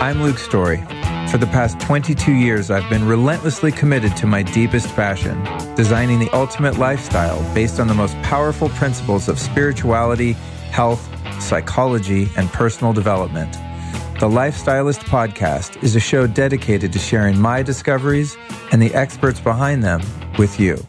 I'm Luke Story. For the past 22 years, I've been relentlessly committed to my deepest passion, designing the ultimate lifestyle based on the most powerful principles of spirituality, health, psychology, and personal development. The Lifestylist Podcast is a show dedicated to sharing my discoveries and the experts behind them with you.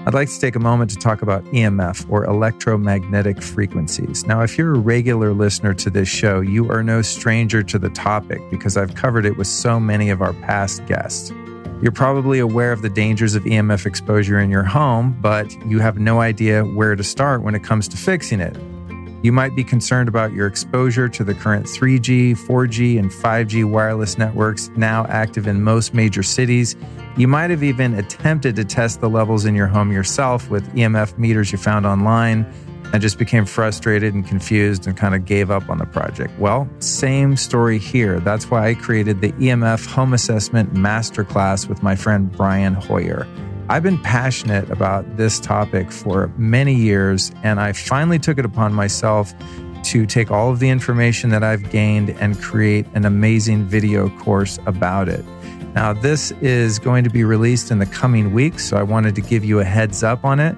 I'd like to take a moment to talk about EMF, or electromagnetic frequencies. Now, if you're a regular listener to this show, you are no stranger to the topic because I've covered it with so many of our past guests. You're probably aware of the dangers of EMF exposure in your home, but you have no idea where to start when it comes to fixing it. You might be concerned about your exposure to the current 3G, 4G, and 5G wireless networks now active in most major cities. You might have even attempted to test the levels in your home yourself with EMF meters you found online and just became frustrated and confused and kind of gave up on the project. Well, same story here. That's why I created the EMF Home Assessment Masterclass with my friend Brian Hoyer. I've been passionate about this topic for many years, and I finally took it upon myself to take all of the information that I've gained and create an amazing video course about it. Now, this is going to be released in the coming weeks, so I wanted to give you a heads up on it.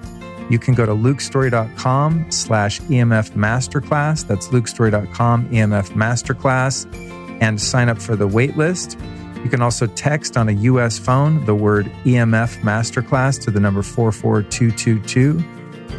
You can go to lukestory.com/EMF Masterclass. That's lukestory.com EMF Masterclass, and sign up for the wait list. You can also text on a US phone the word EMF Masterclass to the number 44222.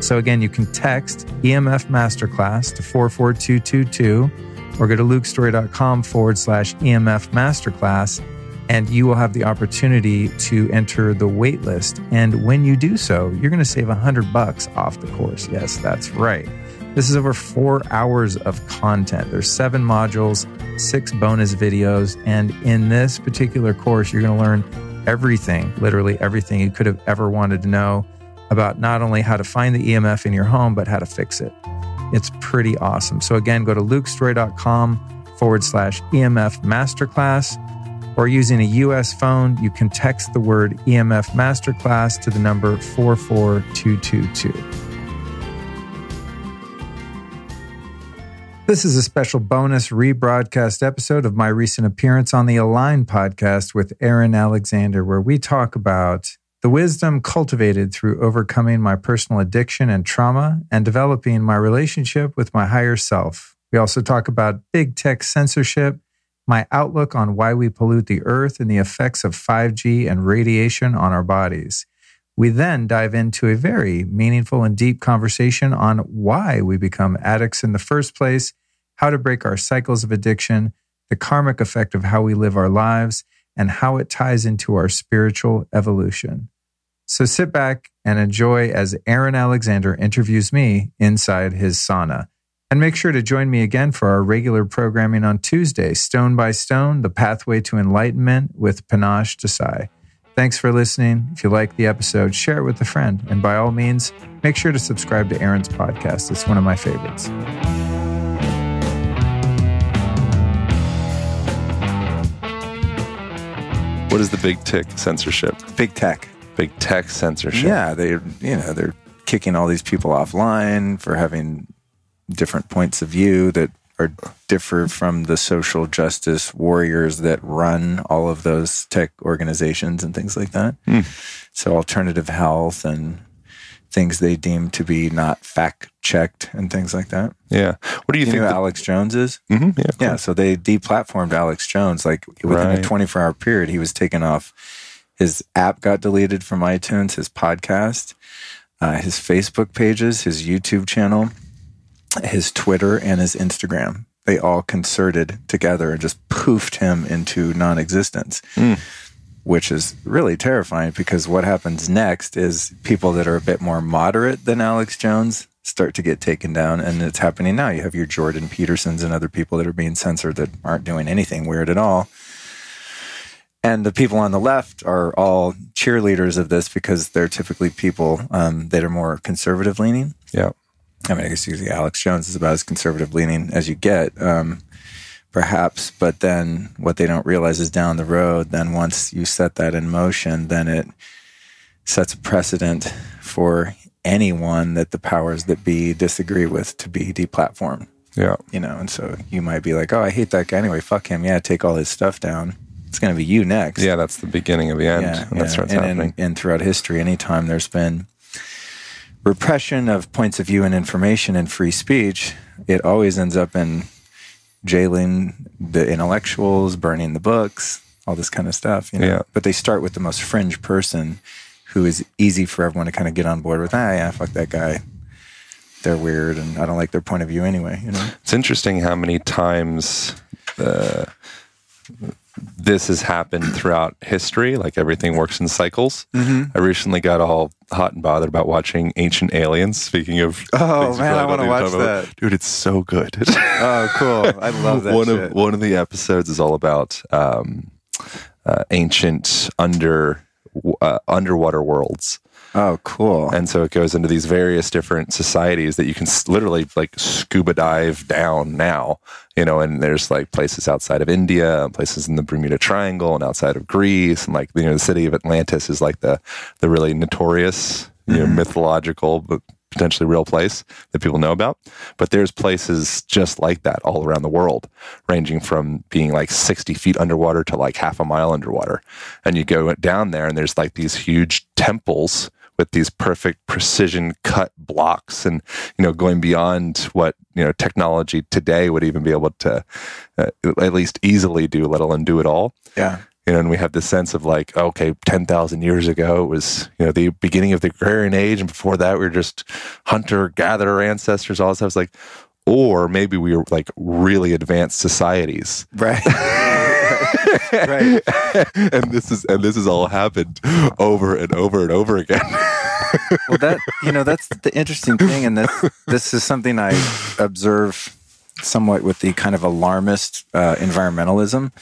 So again, you can text EMF Masterclass to 44222 or go to lukestory.com/EMF Masterclass, and you will have the opportunity to enter the wait list. And when you do so, you're going to save $100 off the course. Yes, that's right. This is over 4 hours of content. There's 7 modules, 6 bonus videos. And in this particular course, you're going to learn everything, literally everything you could have ever wanted to know about not only how to find the EMF in your home, but how to fix it. It's pretty awesome. So again, go to lukestory.com/EMF Masterclass, or using a US phone, you can text the word EMF Masterclass to the number 44222. This is a special bonus rebroadcast episode of my recent appearance on the Align podcast with Aaron Alexander, where we talk about the wisdom cultivated through overcoming my personal addiction and trauma and developing my relationship with my higher self. We also talk about big tech censorship, my outlook on why we pollute the earth, and the effects of 5G and radiation on our bodies. We then dive into a very meaningful and deep conversation on why we become addicts in the first place, how to break our cycles of addiction, the karmic effect of how we live our lives, and how it ties into our spiritual evolution. So sit back and enjoy as Aaron Alexander interviews me inside his sauna. And make sure to join me again for our regular programming on Tuesday, Stone by Stone, The Pathway to Enlightenment with Panache Desai. Thanks for listening. If you like the episode, share it with a friend. And by all means, make sure to subscribe to Aaron's podcast. It's one of my favorites. What is the big tech censorship? Big tech. Big tech censorship. Yeah, they're kicking all these people offline for having different points of view that are differ from the social justice warriors that run all of those tech organizations and things like that. So alternative health and things they deem to be not fact-checked and things like that. Yeah. What do you think? Know who Alex Jones is? Mm-hmm. Yeah, yeah, so they deplatformed Alex Jones. Like within a 24-hour period, he was taken off. His app got deleted from iTunes, his podcast, his Facebook pages, his YouTube channel, his Twitter, and his Instagram. They all concerted together and just poofed him into non-existence, which is really terrifying because what happens next is people that are a bit more moderate than Alex Jones start to get taken down, and it's happening now. You have your Jordan Petersons and other people that are being censored that aren't doing anything weird at all. And the people on the left are all cheerleaders of this because they're typically people that are more conservative leaning. Yeah. I mean, I guess you see Alex Jones is about as conservative leaning as you get, perhaps. But then what they don't realize is down the road, then once you set that in motion, then it sets a precedent for anyone that the powers that be disagree with to be deplatformed. Yeah. And so you might be like, oh, I hate that guy anyway. Fuck him. Yeah, take all his stuff down. It's going to be you next. Yeah, that's the beginning of the end. And that starts happening. And throughout history, anytime there's been repression of points of view and information and free speech, it always ends up in jailing the intellectuals, burning the books, all this kind of stuff. Yeah. But they start with the most fringe person who is easy for everyone to kind of get on board with. Yeah, fuck that guy. They're weird, and I don't like their point of view anyway. It's interesting how many times this has happened throughout history. Like everything works in cycles. I recently got all hot and bothered about watching Ancient Aliens. Speaking of, oh man, I want to watch that, dude. It's so good. Oh, cool! I love that. One of the episodes is all about ancient underwater worlds. Oh, cool. And so it goes into these various different societies that you can literally like scuba dive down now, and there's like places outside of India, and places in the Bermuda Triangle, and outside of Greece, and like, the city of Atlantis is like the really notorious, mythological, but potentially real place that people know about. But there's places just like that all around the world, ranging from being like 60 feet underwater to like half a mile underwater. And you go down there and there's like these huge temples with these perfect precision cut blocks, and going beyond what technology today would even be able to at least easily do, let alone do it all. Yeah. And we have this sense of like, okay, 10,000 years ago it was the beginning of the agrarian age, and before that we were just hunter-gatherer ancestors, all this stuff. It's like, or maybe we were like really advanced societies, right? Right. and this is all happened over and over and over again. Well, that's the interesting thing, and this is something I observe somewhat with the kind of alarmist environmentalism.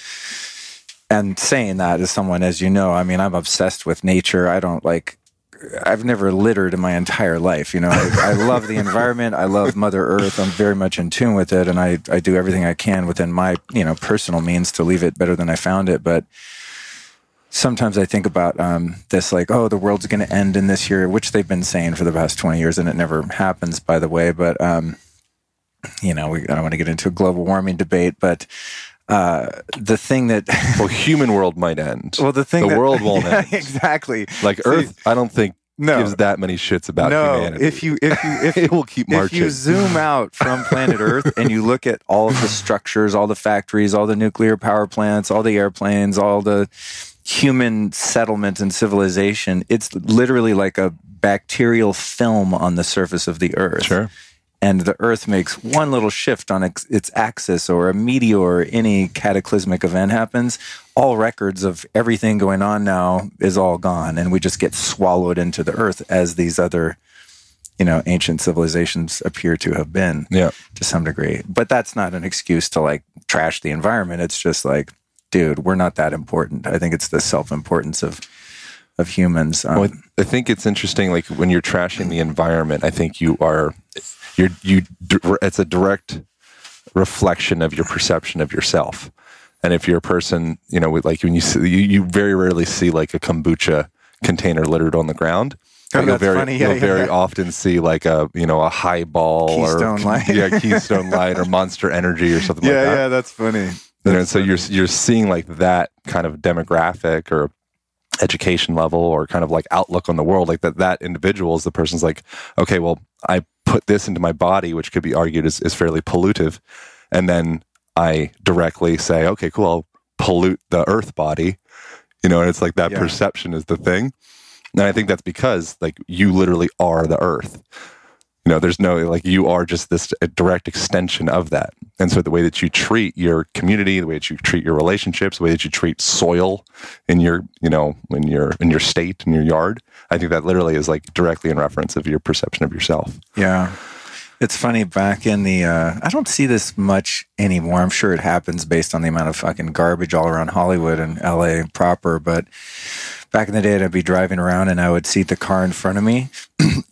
And saying that as someone, as you know, I mean, I'm obsessed with nature. I've never littered in my entire life. I love the environment. I love Mother Earth. I'm very much in tune with it. And I do everything I can within my, personal means to leave it better than I found it. But sometimes I think about this, like, oh, the world's going to end in this year, which they've been saying for the past 20 years. And it never happens, by the way. But, I don't want to get into a global warming debate, but the thing that human world might end. Well, the world won't end. Exactly. Like Earth, I don't think gives that many shits about humanity. If it will keep marching. If you zoom out from planet Earth and you look at all of the structures, all the factories, all the nuclear power plants, all the airplanes, all the human settlement and civilization, it's literally like a bacterial film on the surface of the Earth. Sure. And the Earth makes one little shift on its axis, or a meteor, or any cataclysmic event happens, all records of everything going on now is all gone, and we just get swallowed into the Earth as these other, ancient civilizations appear to have been, to some degree. But that's not an excuse to like trash the environment. It's just like, dude, we're not that important. I think it's the self-importance of humans. I think it's interesting, like when you're trashing the environment, I think it's a direct reflection of your perception of yourself. And if you're a person, like when you very rarely see like a kombucha container littered on the ground. You'll very often see like a highball Keystone Light. Keystone Light or Monster Energy or something like that. Yeah, that's funny. So you're seeing like that kind of demographic or education level or kind of like outlook on the world, like that individual is the person's like, okay, well, I put this into my body, which could be argued is fairly pollutive, and then I directly say, okay, cool, I'll pollute the earth body, and it's like that perception is the thing. And I think that's because like you literally are the earth. There's no, like, you are just this a direct extension of that. And so the way that you treat your community, the way that you treat your relationships, the way that you treat soil in your, in your state, in your yard, I think that literally is like directly in reference of your perception of yourself. Yeah. It's funny, back in the, I don't see this much anymore. I'm sure it happens based on the amount of fucking garbage all around Hollywood and LA proper, but back in the day, I'd be driving around and I would see the car in front of me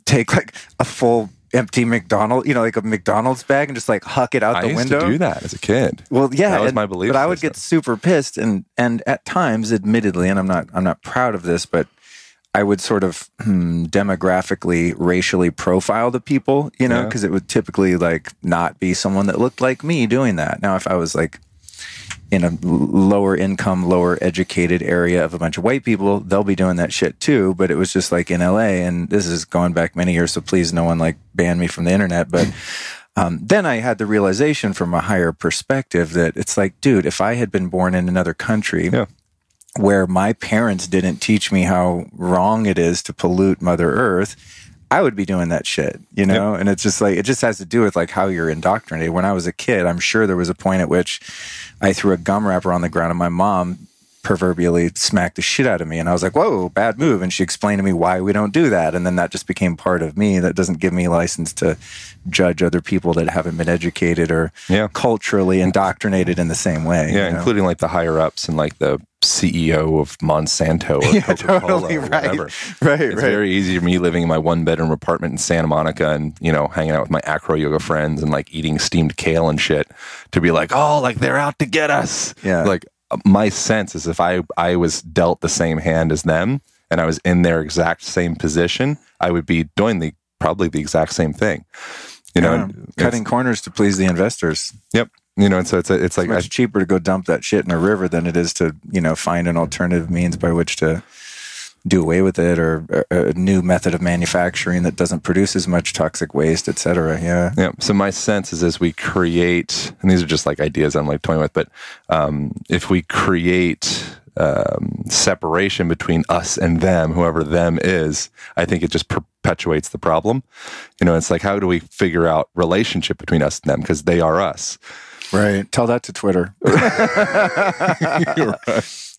take like a full empty McDonald's, like a McDonald's bag, and just like huck it out the window. I used to do that as a kid. Well, yeah, that was my belief. But I would get super pissed, and at times, admittedly, and I'm not proud of this, but I would sort of demographically, racially profile the people, you know, because it would typically like not be someone that looked like me doing that. Now, if I was like in a lower income, lower educated area of a bunch of white people, they'll be doing that shit too. But it was just like in LA, and this is going back many years, so please no one like ban me from the internet. But then I had the realization from a higher perspective that it's like, dude, if I had been born in another country where my parents didn't teach me how wrong it is to pollute Mother Earth, I would be doing that shit, you know? And it's just like, it just has to do with like how you're indoctrinated. When I was a kid, I'm sure there was a point at which I threw a gum wrapper on the ground and my mom proverbially smacked the shit out of me. And I was like, whoa, bad move. And she explained to me why we don't do that. And then that just became part of me. That doesn't give me license to judge other people that haven't been educated or culturally indoctrinated in the same way. Yeah, including like the higher ups and like the CEO of Monsanto or Coca-Cola totally, or whatever. Right. It's very easy for me living in my 1-bedroom apartment in Santa Monica and, you know, hanging out with my acro yoga friends and like eating steamed kale and shit to be like, oh, like they're out to get us. Yeah. Like my sense is if I was dealt the same hand as them and I was in their exact same position, I would be doing probably the exact same thing. You know, cutting corners to please the investors. Yep. You know, and so it's like much cheaper to go dump that shit in a river than it is to, you know, find an alternative means by which to do away with it, or a new method of manufacturing that doesn't produce as much toxic waste, et cetera. Yeah. So my sense is as we create, and these are just like ideas I'm like toying with, but if we create separation between us and them, whoever them is, I think it just perpetuates the problem. You know, it's like, how do we figure out relationship between us and them? Because they are us. Right. Tell that to Twitter.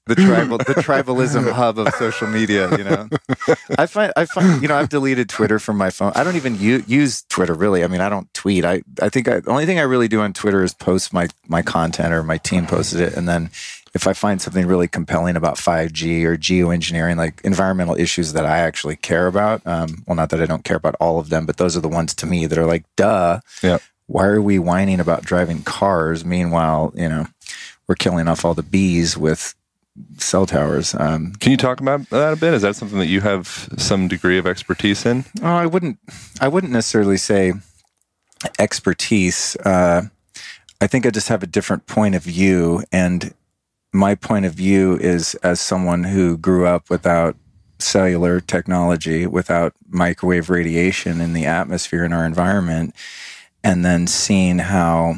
The tribalism hub of social media, you know. I find, you know, I've deleted Twitter from my phone. I don't even use Twitter really. I mean, I don't tweet. I think the only thing I really do on Twitter is post my content, or my team posted it, and then if I find something really compelling about 5G or geoengineering, like environmental issues that I actually care about, well, not that I don't care about all of them, but those are the ones to me that are like, duh. Yeah. Why are we whining about driving cars? Meanwhile, you know, we're killing off all the bees with cell towers. Can you talk about that a bit? Is that something that you have some degree of expertise in? Oh, I wouldn't necessarily say expertise. I think I just have a different point of view, and my point of view is as someone who grew up without cellular technology, without microwave radiation in the atmosphere in our environment, and then seeing how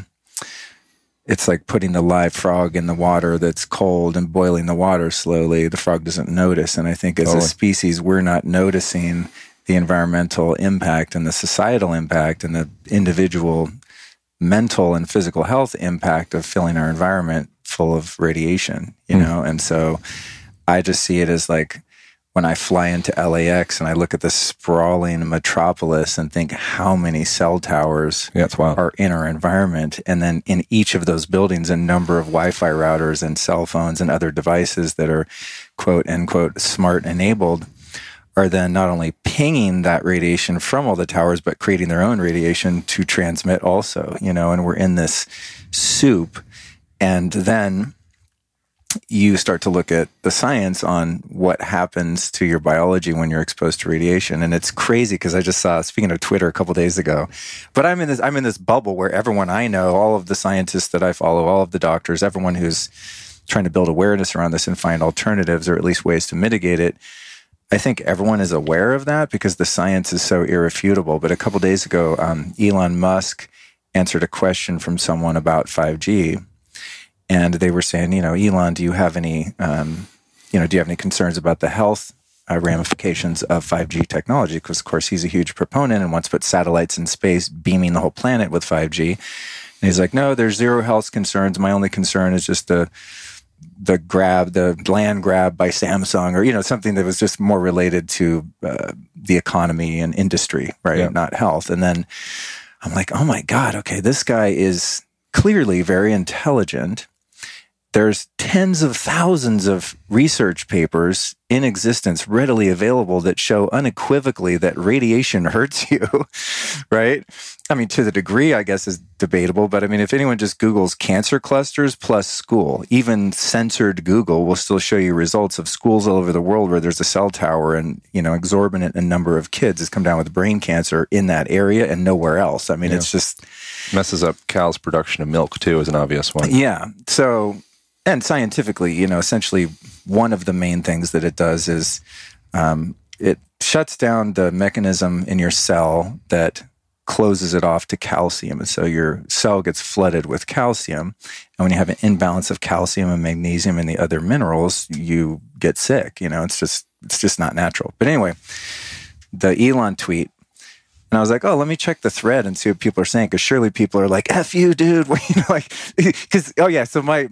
it's like putting the live frog in the water that's cold and boiling the water slowly. The frog doesn't notice. And I think as a species, we're not noticing the environmental impact and the societal impact and the individual mental and physical health impact of filling our environment full of radiation, you know? And so I just see it as like, when I fly into LAX and I look at the sprawling metropolis and think how many cell towers are in our environment. And then in each of those buildings, a number of Wi-Fi routers and cell phones and other devices that are quote unquote smart enabled are then not only pinging that radiation from all the towers, but creating their own radiation to transmit also, you know, and we're in this soup. And then you start to look at the science on what happens to your biology when you're exposed to radiation. And it's crazy because I just saw, speaking of Twitter a couple days ago, but I'm in this bubble where everyone I know, all of the scientists that I follow, all of the doctors, everyone who's trying to build awareness around this and find alternatives or at least ways to mitigate it, I think everyone is aware of that because the science is so irrefutable. But a couple days ago, Elon Musk answered a question from someone about 5G. And they were saying, you know, Elon, do you have any concerns about the health ramifications of 5G technology? Because, of course, he's a huge proponent and wants to put satellites in space, beaming the whole planet with 5G. And he's like, no, there's zero health concerns. My only concern is just the land grab by Samsung, or, you know, something that was just more related to the economy and industry, right? Not health. And then I'm like, oh my God, okay, this guy is clearly very intelligent. there's tens of thousands of research papers in existence readily available that show unequivocally that radiation hurts you, right? I mean, to the degree, I guess, is debatable. But I mean, if anyone just Googles cancer clusters plus school, even censored Google will still show you results of schools all over the world where there's a cell tower and, exorbitant number of kids has come down with brain cancer in that area and nowhere else. I mean, It's just... messes up cows' production of milk, too, is an obvious one. Yeah. So... and scientifically, essentially one of the main things that it does is it shuts down the mechanism in your cell that closes it off to calcium. And so your cell gets flooded with calcium. And when you have an imbalance of calcium and magnesium and the other minerals, you get sick. It's just not natural. But anyway, the Elon tweet, and I was like, oh, let me check the thread and see what people are saying, because surely people are like, F you, dude. Because, oh yeah, so my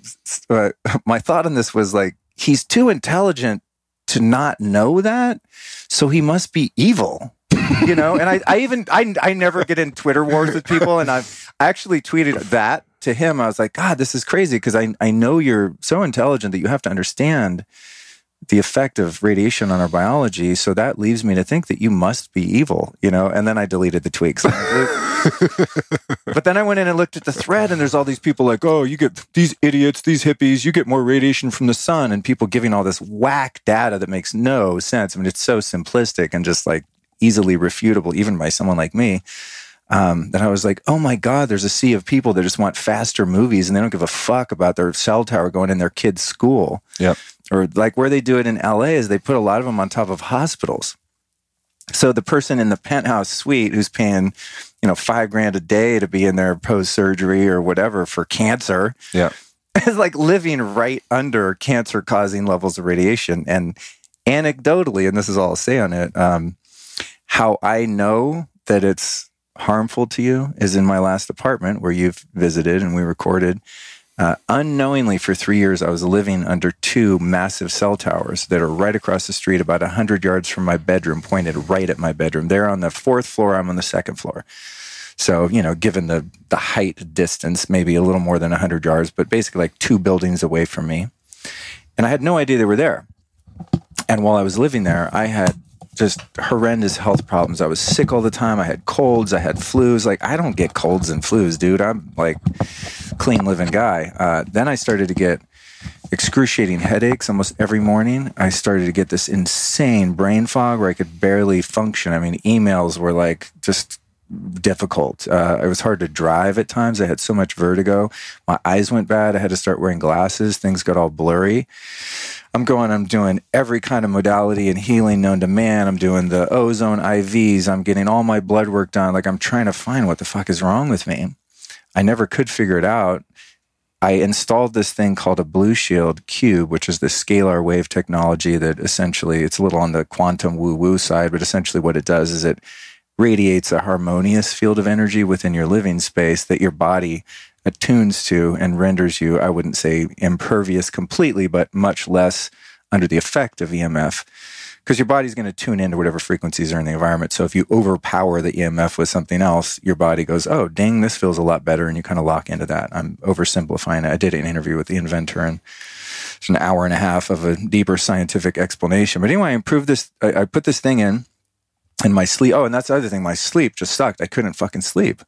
thought on this was like, he's too intelligent to not know that, so he must be evil, And I never get in Twitter wars with people, and I actually tweeted that to him. I was like, God, this is crazy, because I know you're so intelligent that you have to understand the effect of radiation on our biology. So that leaves me to think that you must be evil, and then I deleted the tweets. But then I went in and looked at the thread, and there's all these people like, oh, you get these idiots, these hippies, you get more radiation from the sun, and people giving all this whack data that makes no sense. I mean, it's so simplistic and just like easily refutable, even by someone like me. That I was like, oh my God, there's a sea of people that just want faster movies and they don't give a fuck about their cell tower going in their kid's school. Yep. Or like where they do it in LA is they put a lot of them on top of hospitals. So the person in the penthouse suite who's paying, $5,000 a day to be in there post-surgery or whatever for cancer, is like living right under cancer-causing levels of radiation. And anecdotally, and this is all I'll say on it, how I know that it's harmful to you is in my last apartment where you've visited and we recorded. Unknowingly, for 3 years, I was living under 2 massive cell towers that are right across the street, about 100 yards from my bedroom, pointed right at my bedroom. They're on the 4th floor. I'm on the 2nd floor. So, given the height distance, maybe a little more than 100 yards, but basically like 2 buildings away from me. And I had no idea they were there. And while I was living there, I had just horrendous health problems. I was sick all the time. I had colds. I had flus. Like, I don't get colds and flus, dude. I'm like clean living guy. Then I started to get excruciating headaches almost every morning. I started to get this insane brain fog where I could barely function. I mean, emails were like just difficult. It was hard to drive at times. I had so much vertigo. My eyes went bad. I had to start wearing glasses. Things got all blurry. I'm doing every kind of modality and healing known to man. I'm doing the ozone IVs. I'm getting all my blood work done. Like, I'm trying to find what the fuck is wrong with me. I never could figure it out. I installed this thing called a Blue Shield Cube, which is the scalar wave technology that essentially, it's a little on the quantum woo-woo side, but essentially what it does is it radiates a harmonious field of energy within your living space that your body attunes to and renders you, I wouldn't say impervious completely, but much less under the effect of EMF, because your body's going to tune into whatever frequencies are in the environment. So if you overpower the EMF with something else, your body goes, oh, dang, this feels a lot better, and you kind of lock into that. I'm oversimplifying it. I did an interview with the inventor, and it's an hour and a half of a deeper scientific explanation. But anyway, I improved this. I put this thing in my sleep. Oh, and that's the other thing. My sleep just sucked. I couldn't fucking sleep.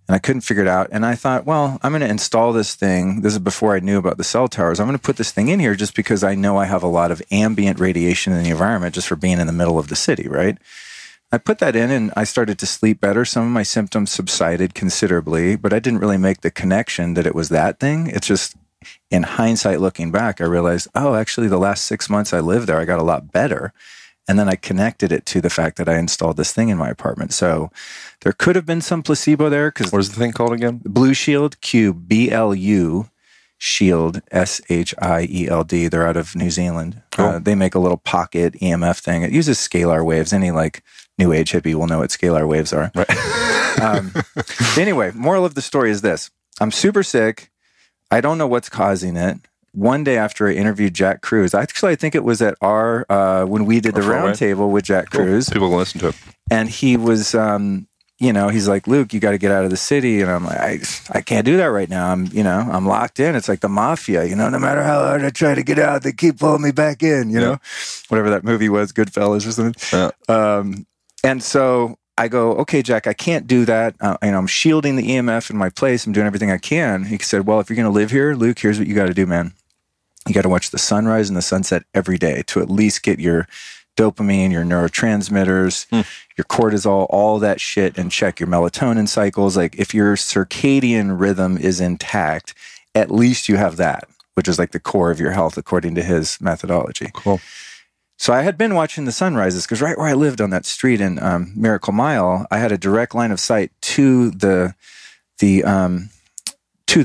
And I couldn't figure it out. And I thought, well, I'm going to install this thing. This is before I knew about the cell towers. I'm going to put this thing in here just because I know I have a lot of ambient radiation in the environment just for being in the middle of the city, right? I put that in and I started to sleep better. Some of my symptoms subsided considerably, but I didn't really make the connection that it was that thing. It's just, in hindsight, looking back, I realized, oh, actually the last 6 months I lived there, I got a lot better. And then I connected it to the fact that I installed this thing in my apartment. So there could have been some placebo there. What is the thing called again? Blue Shield Cube, BLU Shield, SHIELD. They're out of New Zealand. Cool. They make a little pocket EMF thing. It uses scalar waves. Any like new age hippie will know what scalar waves are. Right. Anyway, moral of the story is this. I'm super sick. I don't know what's causing it. One day after I interviewed Jack Cruz, actually, I think it was at when we did the roundtable with Jack Cruz. People can listen to it. And he was he's like, Luke, you got to get out of the city. And I'm like, I can't do that right now. I'm locked in. It's like the mafia, no matter how hard I try to get out, they keep pulling me back in, whatever that movie was, Goodfellas or something. Yeah. And so I go, okay, Jack, I can't do that. I'm shielding the EMF in my place. I'm doing everything I can. He said, well, if you're going to live here, Luke, here's what you got to do, man. You got to watch the sunrise and the sunset every day to at least get your dopamine, your neurotransmitters, your cortisol, all that shit in check, your melatonin cycles. Like if your circadian rhythm is intact, at least you have that, which is like the core of your health, according to his methodology. Cool. So I had been watching the sunrises because right where I lived on that street in Miracle Mile, I had a direct line of sight to the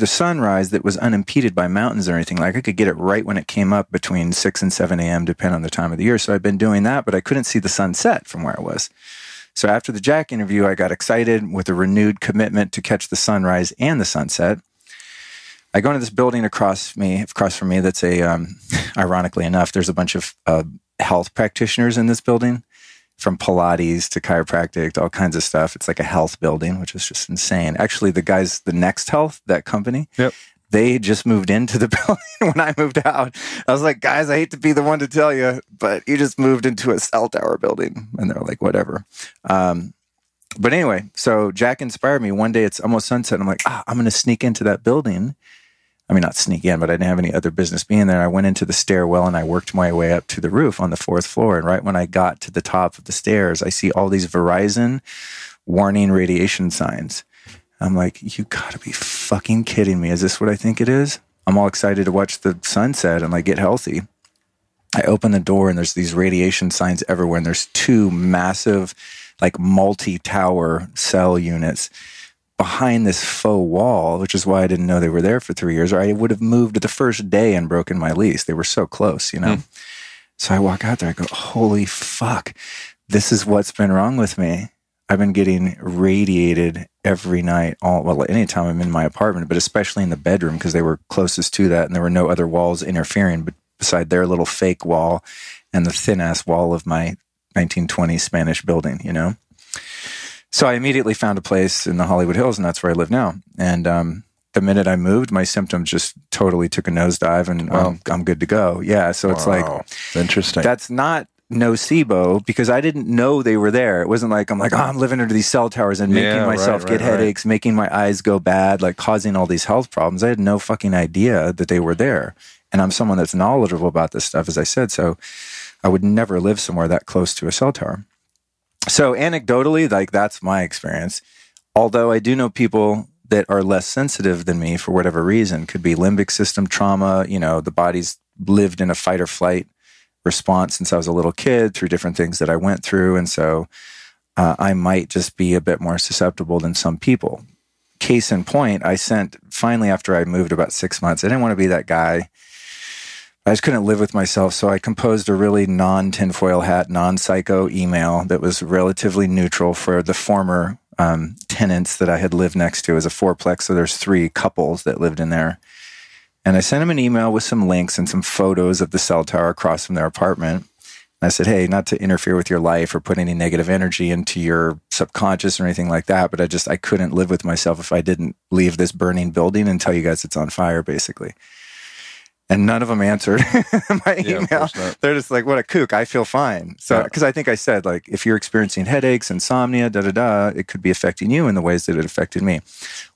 sunrise that was unimpeded by mountains or anything. Like I could get it right when it came up between 6 and 7 a.m., depending on the time of the year. So I'd been doing that, but I couldn't see the sunset from where I was. So after the Jack interview, I got excited with a renewed commitment to catch the sunrise and the sunset. I go into this building across from me that's ironically enough, there's a bunch of health practitioners in this building, from Pilates to chiropractic to all kinds of stuff. It's like a health building, which is just insane. Actually, the guys, the Next Health, that company, they just moved into the building when I moved out. I was like, guys, I hate to be the one to tell you, but you just moved into a cell tower building. And they're like, whatever. But anyway, so Jack inspired me. One day it's almost sunset. I'm like, I'm going to sneak into that building. I mean, not sneak in, but I didn't have any other business being there. I went into the stairwell and I worked my way up to the roof on the 4th floor. And right when I got to the top of the stairs, I see all these Verizon warning radiation signs. I'm like, you gotta be fucking kidding me. Is this what I think it is? I'm all excited to watch the sunset and like get healthy. I open the door and there's these radiation signs everywhere. And there's 2 massive, like multi-tower cell units behind this faux wall, which is why I didn't know they were there for 3 years, or I would have moved the first day and broken my lease. They were so close, So I walk out there, I go, holy fuck, this is what's been wrong with me. I've been getting radiated every night, anytime I'm in my apartment, but especially in the bedroom because they were closest to that and there were no other walls interfering beside their little fake wall and the thin-ass wall of my 1920s Spanish building, So I immediately found a place in the Hollywood Hills, and that's where I live now. And the minute I moved, my symptoms just totally took a nosedive, and I'm good to go. Yeah, so it's like... Interesting. That's not nocebo, because I didn't know they were there. It wasn't like, I'm living under these cell towers and making myself get headaches, making my eyes go bad, like causing all these health problems. I had no fucking idea that they were there. And I'm someone that's knowledgeable about this stuff, as I said, so I would never live somewhere that close to a cell tower. So anecdotally, like that's my experience. Although I do know people that are less sensitive than me for whatever reason. Could be limbic system trauma. The body's lived in a fight or flight response since I was a little kid through different things that I went through. And so I might just be a bit more susceptible than some people. Case in point, finally after I moved about 6 months, I didn't want to be that guy. I just couldn't live with myself, so I composed a really non-tinfoil hat, non-psycho email that was relatively neutral for the former tenants that I had lived next to as a fourplex, so there's 3 couples that lived in there. And I sent them an email with some links and some photos of the cell tower across from their apartment. And I said, hey, not to interfere with your life or put any negative energy into your subconscious or anything like that, but I couldn't live with myself if I didn't leave this burning building and tell you guys it's on fire, basically. And none of them answered my email. They're just like, what a kook. I feel fine. So, because I think I said, like, if you're experiencing headaches, insomnia, it could be affecting you in the ways that it affected me.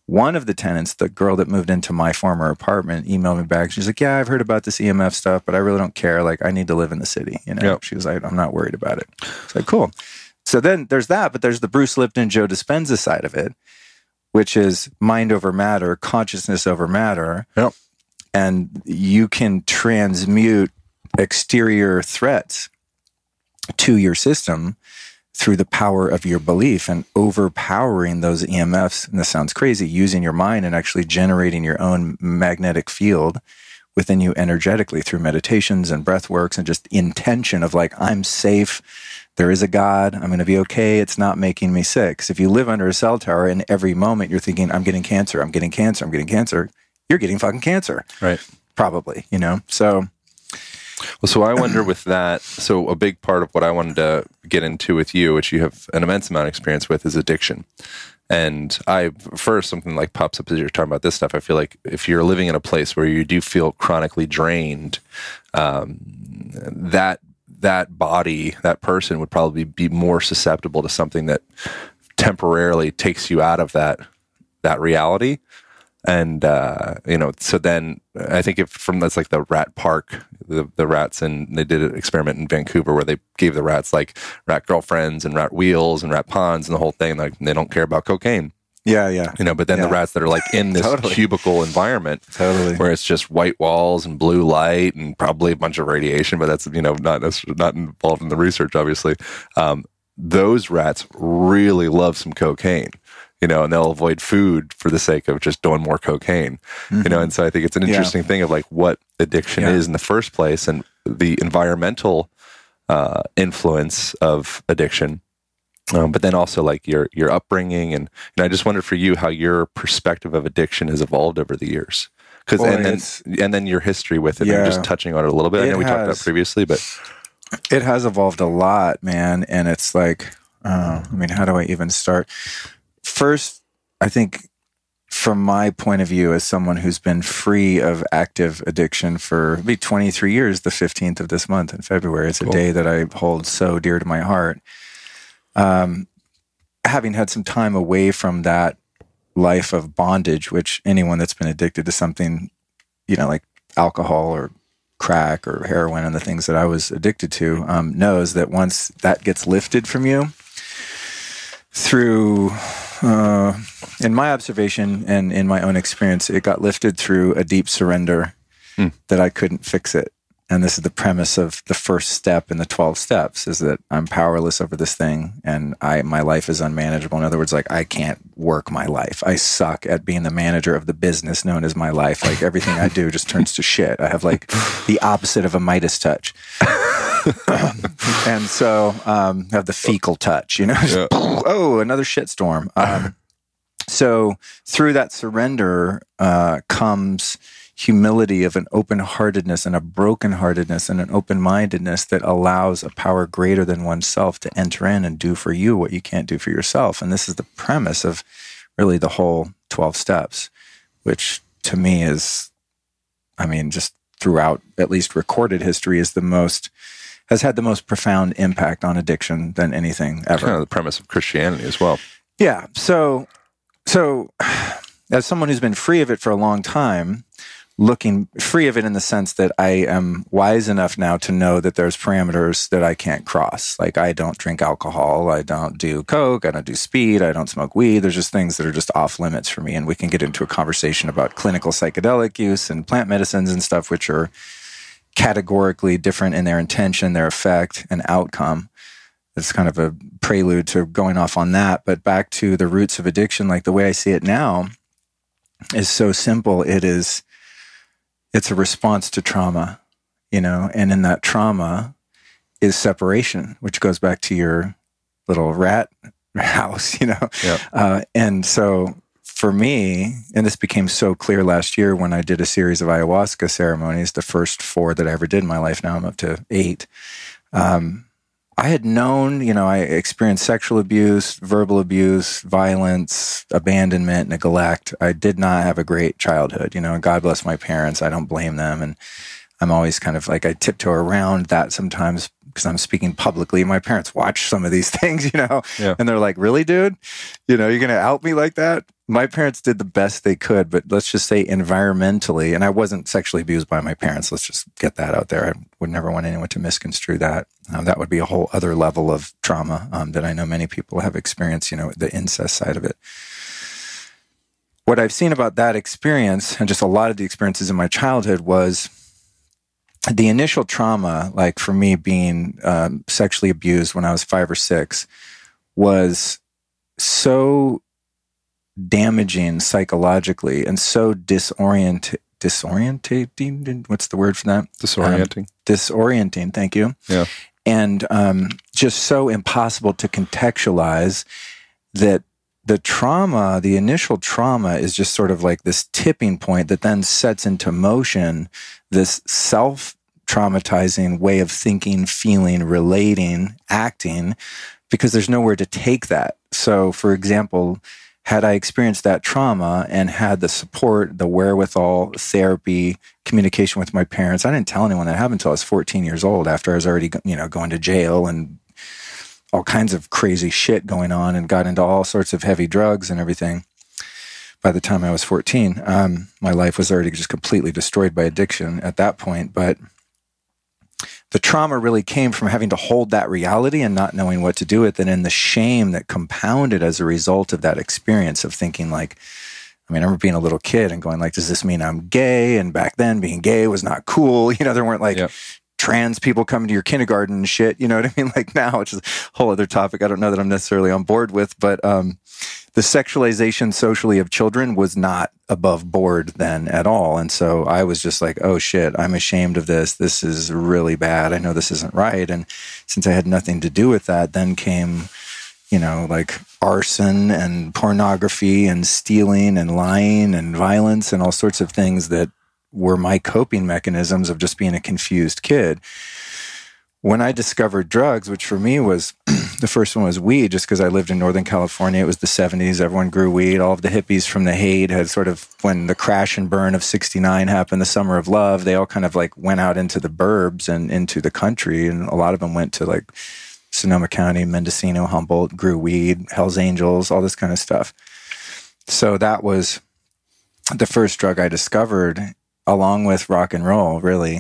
One of the tenants, the girl that moved into my former apartment, emailed me back. She's like, yeah, I've heard about this EMF stuff, but I really don't care. Like, I need to live in the city. She was like, I'm not worried about it. It's like, cool. So then there's that, but there's the Bruce Lipton, Joe Dispenza side of it, which is mind over matter, consciousness over matter. Yep. And you can transmute exterior threats to your system through the power of your belief and overpowering those EMFs. And this sounds crazy, using your mind and actually generating your own magnetic field within you energetically through meditations and breath works and just intention of like, I'm safe. There is a God. I'm going to be okay. It's not making me sick. So if you live under a cell tower and every moment you're thinking, I'm getting cancer, I'm getting cancer, I'm getting cancer, you're getting fucking cancer. Right. Probably, So Well, so I wonder with that, so a big part of what I wanted to get into with you, which you have an immense amount of experience with, is addiction. And first, something like pops up as you're talking about this stuff, I feel like if you're living in a place where you do feel chronically drained, that body, that person would probably be more susceptible to something that temporarily takes you out of that reality. And, so then I think that's like the rat park, the rats, and they did an experiment in Vancouver where they gave the rats like rat girlfriends and rat wheels and rat ponds and the whole thing. Like they don't care about cocaine. Yeah. But then the rats that are like in this cubicle environment where it's just white walls and blue light and probably a bunch of radiation, but that's, not involved in the research, obviously. Those rats really love some cocaine. And they'll avoid food for the sake of just doing more cocaine, and so I think it's an interesting thing of like what addiction is in the first place and the environmental influence of addiction, but then also like your upbringing. And I just wondered for you how your perspective of addiction has evolved over the years. And then your history with it, and just touching on it a little bit. I know we talked about it previously, but it has evolved a lot, man. And it's like, how do I even start? First, I think from my point of view as someone who's been free of active addiction for 23 years, the 15th of this month in February, it's a day that I hold so dear to my heart. Having had some time away from that life of bondage, which anyone that's been addicted to something, like alcohol or crack or heroin and the things that I was addicted to, knows that once that gets lifted from you through... in my observation and in my own experience, it got lifted through a deep surrender that I couldn't fix it. And this is the premise of the first step in the 12 steps, is that I'm powerless over this thing and my life is unmanageable. In other words, like I can't work my life. I suck at being the manager of the business known as my life. Like everything I do just turns to shit. I have like the opposite of a Midas touch. And so have the fecal touch, another shitstorm. So through that surrender comes humility of an open-heartedness and a broken-heartedness and an open-mindedness that allows a power greater than oneself to enter in and do for you what you can't do for yourself. And this is the premise of really the whole 12 steps, which to me is, just throughout at least recorded history has had the most profound impact on addiction than anything ever. Kind of the premise of Christianity as well. Yeah. So as someone who's been free of it for a long time, looking free of it in the sense that I am wise enough now to know that there's parameters that I can't cross. Like I don't drink alcohol, I don't do coke, I don't do speed, I don't smoke weed. There's just things that are just off limits for me. And we can get into a conversation about clinical psychedelic use and plant medicines and stuff, which are categorically different in their intention, their effect, and outcome. It's kind of a prelude to going off on that. But back to the roots of addiction, like the way I see it now is so simple. It's a response to trauma, and in that trauma is separation, which goes back to your little rat house, and so for me, and this became so clear last year when I did a series of ayahuasca ceremonies, the first 4 that I ever did in my life. Now I'm up to 8. I had known, I experienced sexual abuse, verbal abuse, violence, abandonment, neglect. I did not have a great childhood, and God bless my parents. I don't blame them. And I'm always kind of like, I tiptoe around that sometimes because I'm speaking publicly. My parents watch some of these things, and they're like, really, dude? You're going to out me like that? My parents did the best they could, but let's just say environmentally, and I wasn't sexually abused by my parents. Let's just get that out there. I would never want anyone to misconstrue that. That would be a whole other level of trauma that I know many people have experienced, the incest side of it. What I've seen about that experience, and just a lot of the experiences in my childhood, was the initial trauma, like for me being sexually abused when I was 5 or 6, was so damaging psychologically and so disorienting. What's the word for that? Disorienting. Disorienting. Thank you. Yeah. And just so impossible to contextualize that the trauma, the initial trauma, is just sort of like this tipping point that then sets into motion this traumatizing way of thinking, feeling, relating, acting, because there's nowhere to take that. So, for example, had I experienced that trauma and had the support, the wherewithal, therapy, communication with my parents, I didn't tell anyone that happened until I was 14 years old, after I was already, going to jail and all kinds of crazy shit going on, and got into all sorts of heavy drugs and everything. By the time I was 14, my life was already just completely destroyed by addiction at that point. But the trauma really came from having to hold that reality and not knowing what to do with it, and the shame that compounded as a result of that experience of thinking like, I remember being a little kid and going like, does this mean I'm gay? And back then being gay was not cool. There weren't like trans people coming to your kindergarten and shit. You know what I mean? Like now, which is a whole other topic I don't know that I'm necessarily on board with, but the sexualization socially of children was not above board then at all. And so I was just like, oh shit, I'm ashamed of this. This is really bad. I know this isn't right. And since I had nothing to do with that, then came, like arson and pornography and stealing and lying and violence and all sorts of things that were my coping mechanisms of just being a confused kid. When I discovered drugs, which for me was, the first one was weed, just because I lived in Northern California. It was the 70s. Everyone grew weed. All of the hippies from the Haight had sort of, when the crash and burn of 69 happened, the summer of love, they all kind of like went out into the burbs and into the country. And a lot of them went to like Sonoma County, Mendocino, Humboldt, grew weed, Hell's Angels, all this kind of stuff. So that was the first drug I discovered, along with rock and roll, really,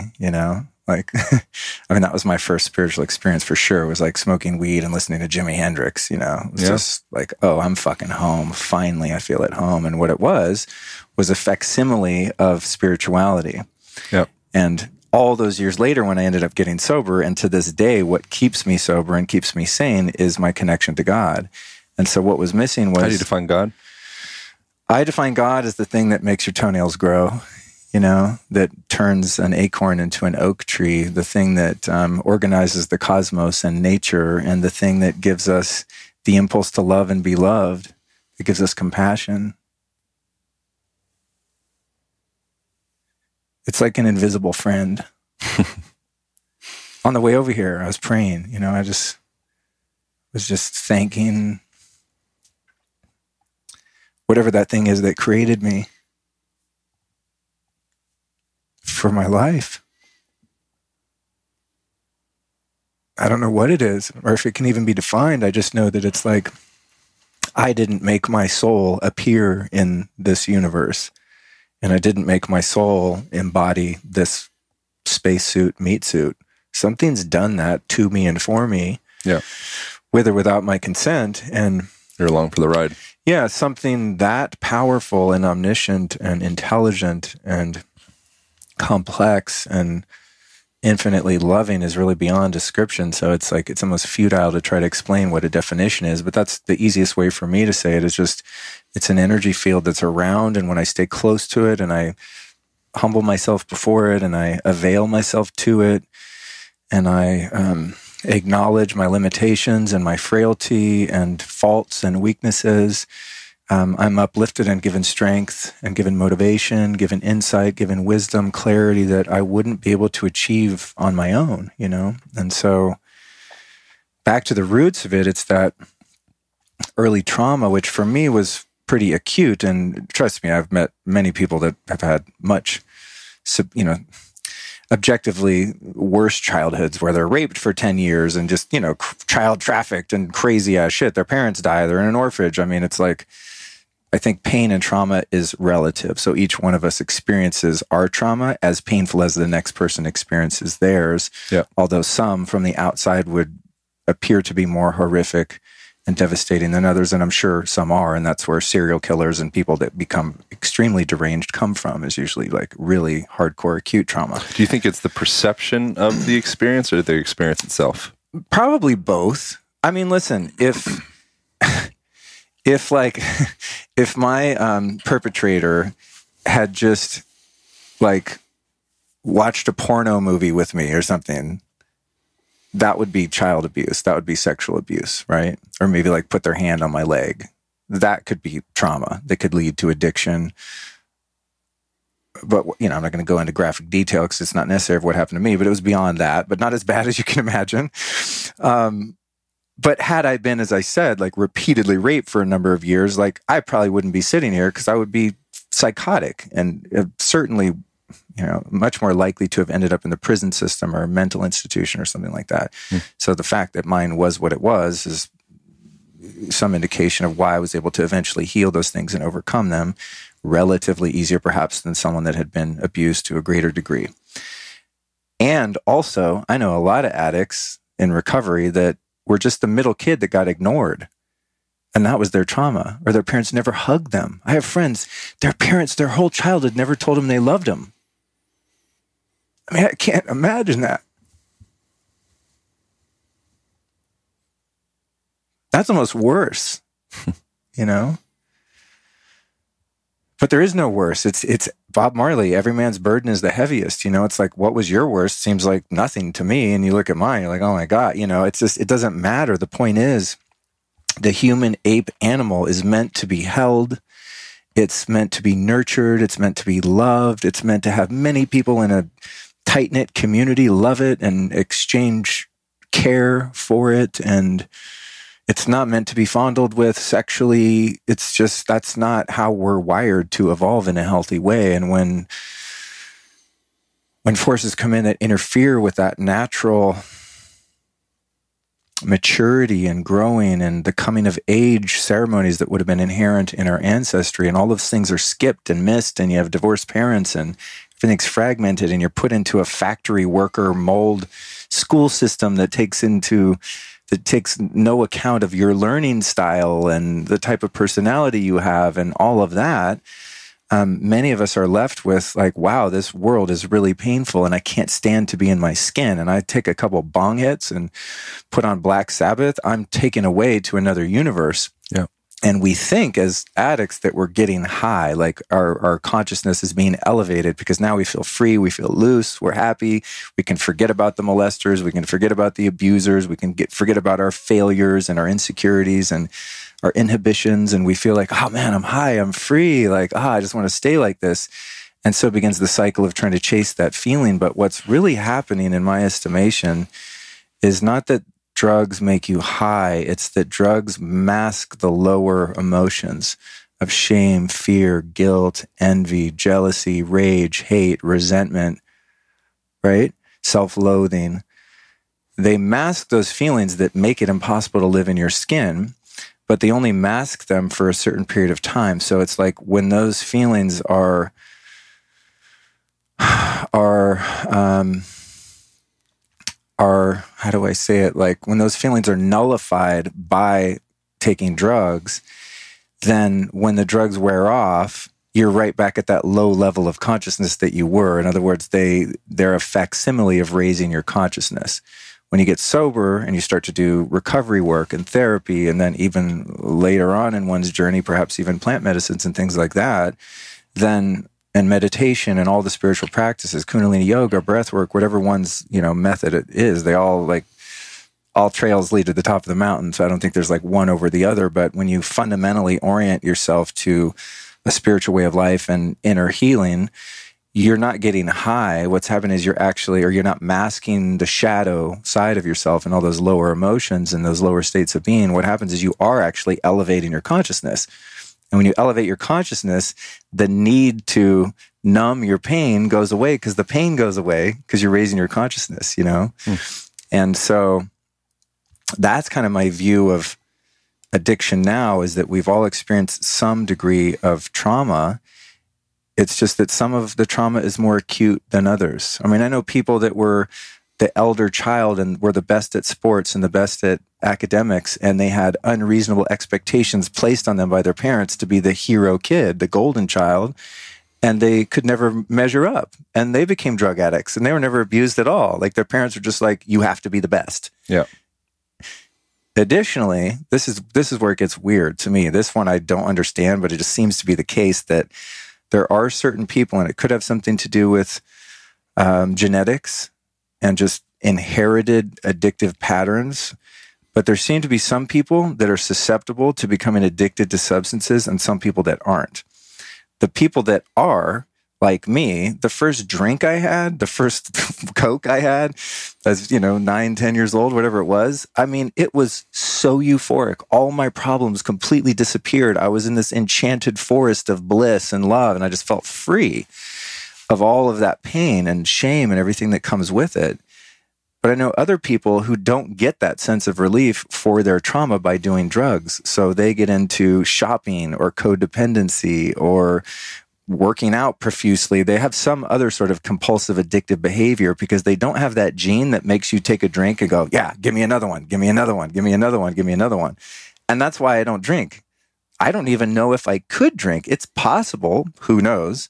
Like, that was my first spiritual experience for sure. It was like smoking weed and listening to Jimi Hendrix, It was just like, oh, I'm fucking home. Finally, I feel at home. And what it was a facsimile of spirituality. Yep. And all those years later, when I ended up getting sober, and to this day, what keeps me sober and keeps me sane is my connection to God. And so what was missing was... How do you define God? I define God as the thing that makes your toenails grow. That turns an acorn into an oak tree, the thing that organizes the cosmos and nature, and the thing that gives us the impulse to love and be loved, that gives us compassion. It's like an invisible friend. On the way over here, I was praying, I just was just thanking whatever that thing is that created me for my life. I don't know what it is, or if it can even be defined. I just know that it's like, I didn't make my soul appear in this universe, and I didn't make my soul embody this spacesuit, meat suit. Something's done that to me and for me, with or without my consent, and you're along for the ride. Yeah, something that powerful and omniscient and intelligent and complex and infinitely loving is really beyond description. So it's like, it's almost futile to try to explain what a definition is, but that's the easiest way for me to say it, is just, it's an energy field that's around, and when I stay close to it and I humble myself before it and I avail myself to it and I acknowledge my limitations and my frailty and faults and weaknesses, I'm uplifted and given strength and given motivation, given insight, given wisdom, clarity that I wouldn't be able to achieve on my own, And so back to the roots of it, it's that early trauma, which for me was pretty acute. And trust me, I've met many people that have had much, objectively worse childhoods where they're raped for 10 years and just, child trafficked and crazy ass shit. Their parents die, they're in an orphanage. It's like, I think pain and trauma is relative. So each one of us experiences our trauma as painful as the next person experiences theirs. Yeah. Although some from the outside would appear to be more horrific and devastating than others. And I'm sure some are. And that's where serial killers and people that become extremely deranged come from, is usually like really hardcore acute trauma. Do you think it's the perception of the experience or the experience itself? Probably both. Listen, if my perpetrator had just like watched a porno movie with me or something, that would be child abuse. That would be sexual abuse, right? Or maybe like put their hand on my leg. That could be trauma that could lead to addiction. but I'm not going to go into graphic detail because it's not necessary of what happened to me, but it was beyond that, but not as bad as you can imagine. But had I been, as I said, like repeatedly raped for a number of years, like I probably wouldn't be sitting here because I would be psychotic and certainly, much more likely to have ended up in the prison system or a mental institution or something like that. So the fact that mine was what it was is some indication of why I was able to eventually heal those things and overcome them relatively easier perhaps than someone that had been abused to a greater degree. And also, I know a lot of addicts in recovery that were just the middle kid that got ignored. And that was their trauma, or their parents never hugged them. I have friends, their parents, their whole childhood never told them they loved them. I mean, I can't imagine that. That's almost worse, But there is no worse. It's Bob Marley. Every man's burden is the heaviest. It's like, what was your worst? Seems like nothing to me. And you look at mine, you're like, oh my God. It's just, it doesn't matter. The point is, the human ape animal is meant to be held. It's meant to be nurtured. It's meant to be loved. It's meant to have many people in a tight-knit community love it and exchange care for it. And it's not meant to be fondled with sexually. It's just, that's not how we're wired to evolve in a healthy way. And when forces come in that interfere with that natural maturity and growing and the coming of age ceremonies that would have been inherent in our ancestry, and all those things are skipped and missed, and you have divorced parents and everything's fragmented, and you're put into a factory worker mold school system that takes no account of your learning style and the type of personality you have and all of that. Many of us are left with like, wow, this world is really painful and I can't stand to be in my skin. And I take a couple bong hits and put on Black Sabbath. I'm taken away to another universe. Yeah. And we think as addicts that we're getting high, like our consciousness is being elevated because now we feel free, we feel loose, we're happy, we can forget about the molesters, we can forget about the abusers, we can forget about our failures and our insecurities and our inhibitions, and we feel like, oh man, I'm high, I'm free, like, I just want to stay like this. And so begins the cycle of trying to chase that feeling. But what's really happening, in my estimation, is not that drugs make you high, it's that drugs mask the lower emotions of shame, fear, guilt, envy, jealousy, rage, hate, resentment, right? Self-loathing. They mask those feelings that make it impossible to live in your skin, but they only mask them for a certain period of time. So it's like when those feelings are how do I say it? Like when those feelings are nullified by taking drugs, then when the drugs wear off, you're right back at that low level of consciousness that you were. In other words, they're a facsimile of raising your consciousness. When you get sober and you start to do recovery work and therapy, and then even later on in one's journey, perhaps even plant medicines and things like that, then, and meditation and all the spiritual practices, Kundalini yoga, breath work, whatever one's, method it is, they all trails lead to the top of the mountain. So I don't think there's like one over the other, but when you fundamentally orient yourself to a spiritual way of life and inner healing, you're not getting high. What's happening is you're not masking the shadow side of yourself and all those lower emotions and those lower states of being. What happens is you are actually elevating your consciousness. And when you elevate your consciousness, the need to numb your pain goes away because the pain goes away because you're raising your consciousness, And so that's kind of my view of addiction now, is that we've all experienced some degree of trauma. It's just that some of the trauma is more acute than others. I mean, I know people that were the elder child and were the best at sports and the best at academics, and they had unreasonable expectations placed on them by their parents to be the hero kid, the golden child, and they could never measure up. And they became drug addicts, and they were never abused at all. Like their parents were just like, you have to be the best. Yeah. Additionally, this is where it gets weird to me. This one I don't understand, but it just seems to be the case that there are certain people, and it could have something to do with genetics and just inherited addictive patterns. But there seem to be some people that are susceptible to becoming addicted to substances and some people that aren't. The people that are like me, the first drink I had, the first Coke I had as, 9, 10 years old, whatever it was. I mean, it was so euphoric. All my problems completely disappeared. I was in this enchanted forest of bliss and love, and I just felt free of all of that pain and shame and everything that comes with it. But I know other people who don't get that sense of relief for their trauma by doing drugs. So they get into shopping or codependency or working out profusely. They have some other sort of compulsive addictive behavior because they don't have that gene that makes you take a drink and go, yeah, give me another one, give me another one, give me another one, give me another one. And that's why I don't drink. I don't even know if I could drink. It's possible, who knows?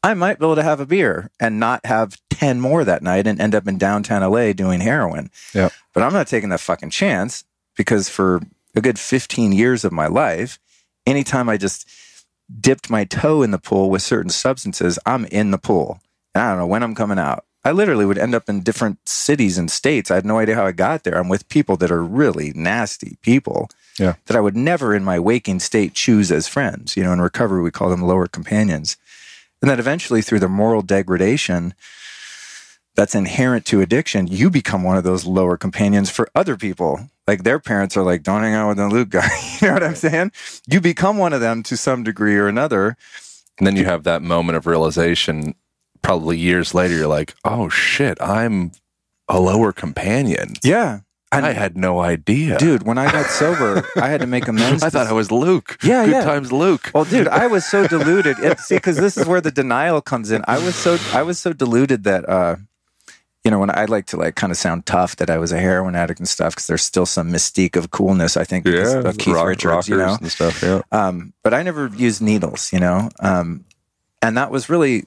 I might be able to have a beer and not have 10 more that night and end up in downtown LA doing heroin. Yeah. But I'm not taking that fucking chance because for a good 15 years of my life, anytime I just dipped my toe in the pool with certain substances, I'm in the pool. And I don't know when I'm coming out. I literally would end up in different cities and states. I had no idea how I got there. I'm with people that are really nasty people that I would never in my waking state choose as friends. In recovery, we call them lower companions. And then eventually through the moral degradation that's inherent to addiction, you become one of those lower companions for other people. Like their parents are like, don't hang out with the Luke guy. You know what I'm saying? You become one of them to some degree or another. And then you have that moment of realization, probably years later, you're like, oh shit, I'm a lower companion. Yeah. I had no idea. Dude, when I got sober, I had to make amends. I thought I was Luke. Yeah, Good times Luke. Well, dude, I was so deluded. See, because this is where the denial comes in. I was so deluded that, when I like to kind of sound tough that I was a heroin addict and stuff, because there's still some mystique of coolness, I think, of Keith Richards, and stuff, yeah. But I never used needles, and that was really,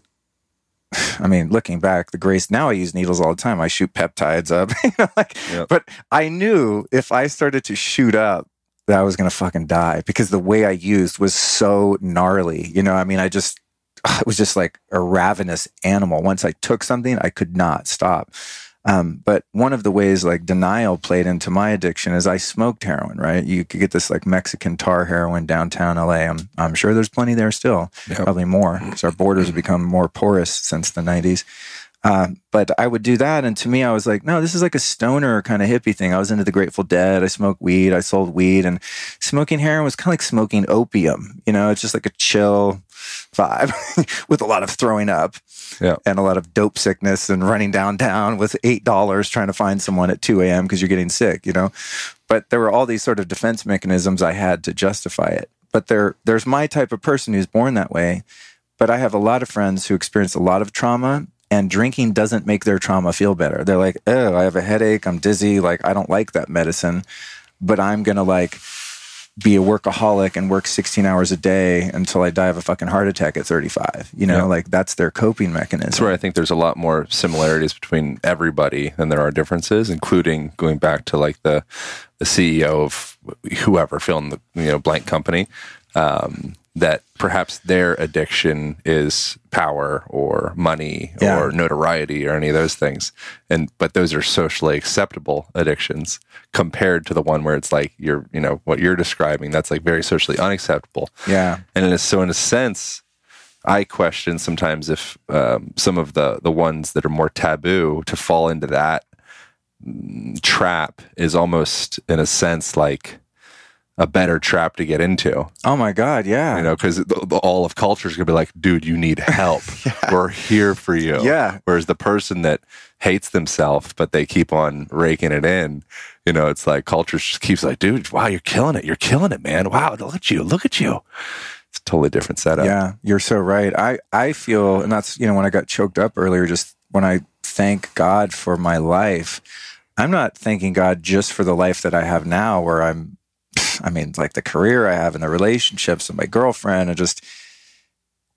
I mean, looking back, the grace, now I use needles all the time. I shoot peptides up, But I knew if I started to shoot up, that I was going to fucking die because the way I used was so gnarly. I mean, it was just like a ravenous animal. Once I took something, I could not stop. But one of the ways denial played into my addiction is I smoked heroin, right? You could get this Mexican tar heroin downtown LA. I'm sure there's plenty there still, probably more. So our borders have become more porous since the 90s. But I would do that. And to me, I was like, no, this is like a stoner kind of hippie thing. I was into the Grateful Dead. I smoked weed. I sold weed. And smoking heroin was kind of like smoking opium. It's just like a chill vibe with a lot of throwing up and a lot of dope sickness and running downtown with $8 trying to find someone at 2 a.m. because you're getting sick, But there were all these sort of defense mechanisms I had to justify it. But there's my type of person who's born that way. But I have a lot of friends who experience a lot of trauma, and drinking doesn't make their trauma feel better. They're like, oh, I have a headache, I'm dizzy, I don't like that medicine, but I'm going to be a workaholic and work 16 hours a day until I die of a fucking heart attack at 35. That's their coping mechanism. That's where I think there's a lot more similarities between everybody than there are differences, including going back to the CEO of whoever, fill in the blank company, that perhaps their addiction is power or money or notoriety or any of those things. But those are socially acceptable addictions compared to the one where it's what you're describing, that's very socially unacceptable. Yeah. And in a sense, I question sometimes if some of the ones that are more taboo to fall into that trap is almost in a sense a better trap to get into. Oh my God, yeah. Because all of culture is going to be like, dude, you need help. We're here for you. Yeah. Whereas the person that hates themselves, but they keep on raking it in, it's culture just keeps dude, wow, you're killing it. You're killing it, man. Wow, look at you. It's a totally different setup. Yeah, you're so right. I feel, and that's, when I got choked up earlier, just when I thank God for my life, I'm not thanking God just for the life that I have now where the career I have and the relationships and my girlfriend and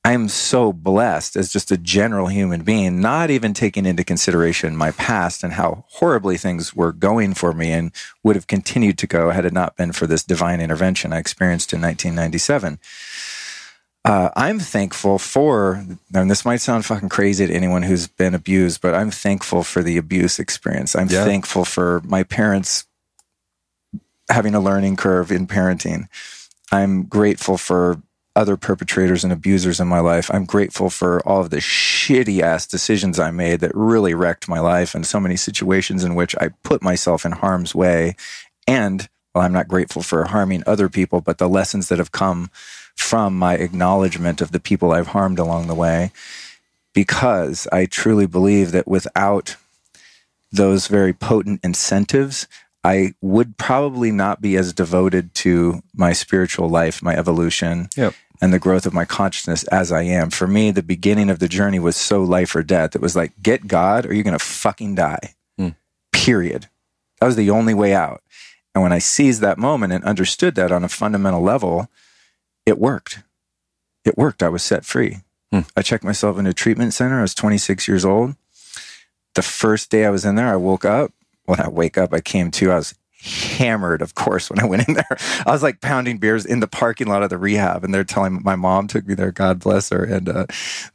I'm so blessed as just a general human being, not even taking into consideration my past and how horribly things were going for me and would have continued to go had it not been for this divine intervention I experienced in 1997. I'm thankful for, and this might sound fucking crazy to anyone who's been abused, but I'm thankful for the abuse experience. I'm thankful for my parents having a learning curve in parenting. I'm grateful for other perpetrators and abusers in my life. I'm grateful for all of the shitty ass decisions I made that really wrecked my life, and so many situations in which I put myself in harm's way. And well, I'm not grateful for harming other people, but the lessons that have come from my acknowledgement of the people I've harmed along the way, because I truly believe that without those very potent incentives, I would probably not be as devoted to my spiritual life, my evolution, and the growth of my consciousness as I am. For me, the beginning of the journey was so life or death. It was like, get God or you're going to fucking die. Period. That was the only way out. And when I seized that moment and understood that on a fundamental level, it worked. It worked. I was set free. I checked myself into a treatment center. I was 26 years old. The first day I was in there, I woke up. When I wake up, I came to, I was hammered, of course, when I went in there. I was like pounding beers in the parking lot of the rehab, and they're telling, my mom took me there, God bless her, and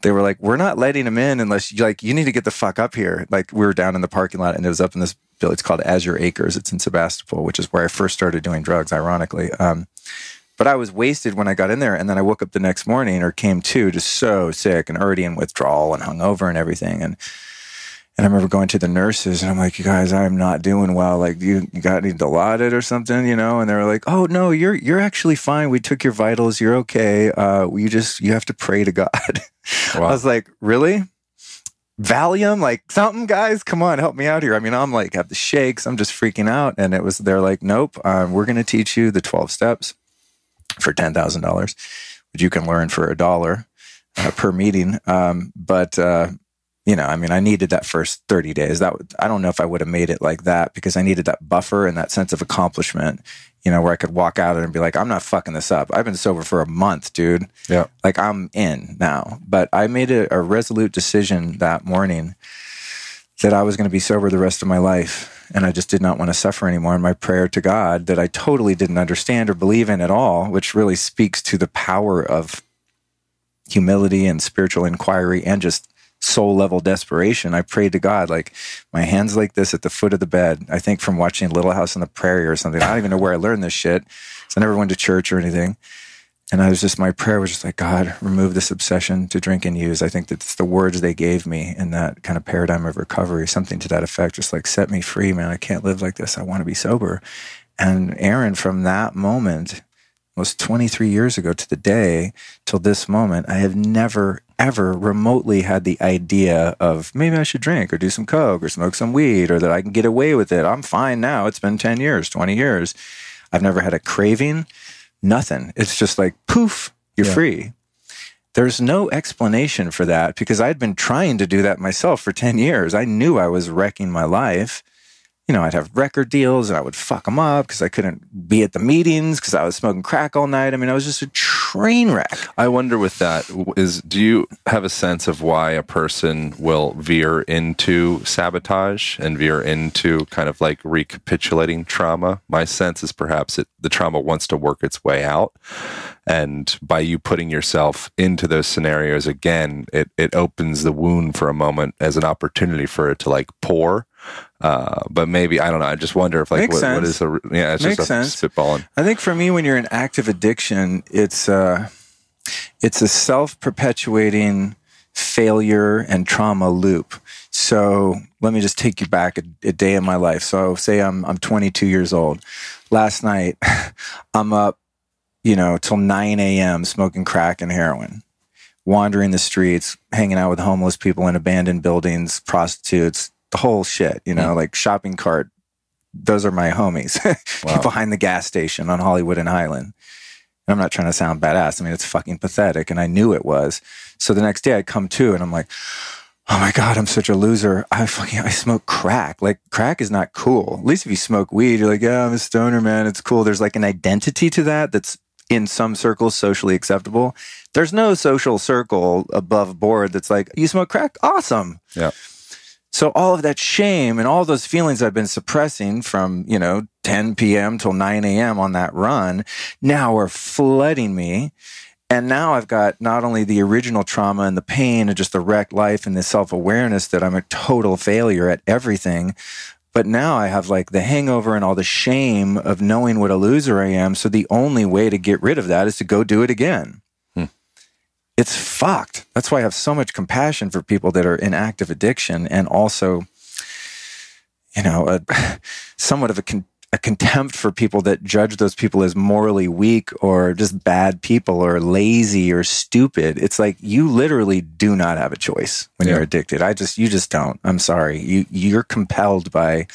they were like, we're not letting him in unless you need to get the fuck up here. Like, we were down in the parking lot, and it was up in this village. It's called Azure Acres. It's in Sebastopol, which is where I first started doing drugs, ironically. But I was wasted when I got in there, and then I woke up the next morning, or came to, just so sick and already in withdrawal and hungover and everything. And I remember going to the nurses, and I'm like, you guys, I'm not doing well. Like, you got any Dilaudid or something, you know? And they were like, oh no, you're actually fine. We took your vitals. You're okay. You have to pray to God. Wow. I was like, really? Valium? Like, something, guys? Come on, help me out here. I mean, I'm like, have the shakes. I'm just freaking out. And they're like, nope, we're going to teach you the 12 steps for $10,000, which you can learn for $1 per meeting. You know, I mean, I needed that first 30 days. I don't know if I would have made it like that, because I needed that buffer and that sense of accomplishment, you know, where I could walk out and be like, I'm not fucking this up. I've been sober for a month, dude. Yeah. Like, I'm in now. But I made a resolute decision that morning that I was going to be sober the rest of my life. And I just did not want to suffer anymore. And my prayer to God, that I totally didn't understand or believe in at all, which really speaks to the power of humility and spiritual inquiry and just soul level desperation. I prayed to God, like, my hands like this at the foot of the bed. I think from watching Little House on the Prairie or something. I don't even know where I learned this shit. So I never went to church or anything. And my prayer was just like, God, remove this obsession to drink and use. I think that's the words they gave me in that kind of paradigm of recovery, something to that effect. Just like, set me free, man. I can't live like this. I want to be sober. And Aaron, from that moment, was 23 years ago to the day, till this moment, I have never, ever remotely had the idea of maybe I should drink or do some coke or smoke some weed, or that I can get away with it. I'm fine now. It's been 10 years, 20 years. I've never had a craving, nothing. It's just like, poof, you're free. There's no explanation for that, because I'd been trying to do that myself for 10 years. I knew I was wrecking my life. You know, I'd have record deals and I would fuck them up because I couldn't be at the meetings because I was smoking crack all night. I mean, I was just a train wreck. I wonder with that do you have a sense of why a person will veer into sabotage and veer into kind of like recapitulating trauma? My sense is perhaps the trauma wants to work its way out. And by you putting yourself into those scenarios again, it opens the wound for a moment as an opportunity for it to like pour. But maybe, I don't know. I just wonder if like, what is it's Makes just sense. spitballing. I think for me, when you're in active addiction, it's a self-perpetuating failure and trauma loop. So let me just take you back a day in my life. So say I'm 22 years old. Last night, I'm up, till 9 a.m. smoking crack and heroin, wandering the streets, hanging out with homeless people in abandoned buildings, prostitutes, the whole shit, like shopping cart. Those are my homies. Wow. Behind the gas station on Hollywood and Highland. And I'm not trying to sound badass. I mean, it's fucking pathetic. And I knew it was. So the next day I come to and I'm like, oh my God, I'm such a loser. I smoke crack. Like, crack is not cool. At least if you smoke weed, you're like, yeah, I'm a stoner, man. It's cool. There's like an identity to that's in some circles socially acceptable. There's no social circle above board that's like, you smoke crack? Awesome. Yeah. So all of that shame and all those feelings I've been suppressing from, 10 p.m. till 9 a.m. on that run now are flooding me. And now I've got not only the original trauma and the pain and just the wrecked life and the self-awareness that I'm a total failure at everything, but now I have like the hangover and all the shame of knowing what a loser I am. So the only way to get rid of that is to go do it again. it's fucked. That's why I have so much compassion for people that are in active addiction, and also, somewhat of a contempt for people that judge those people as morally weak or just bad people or lazy or stupid. It's like, you literally do not have a choice when you're addicted. You just don't. I'm sorry. You're compelled by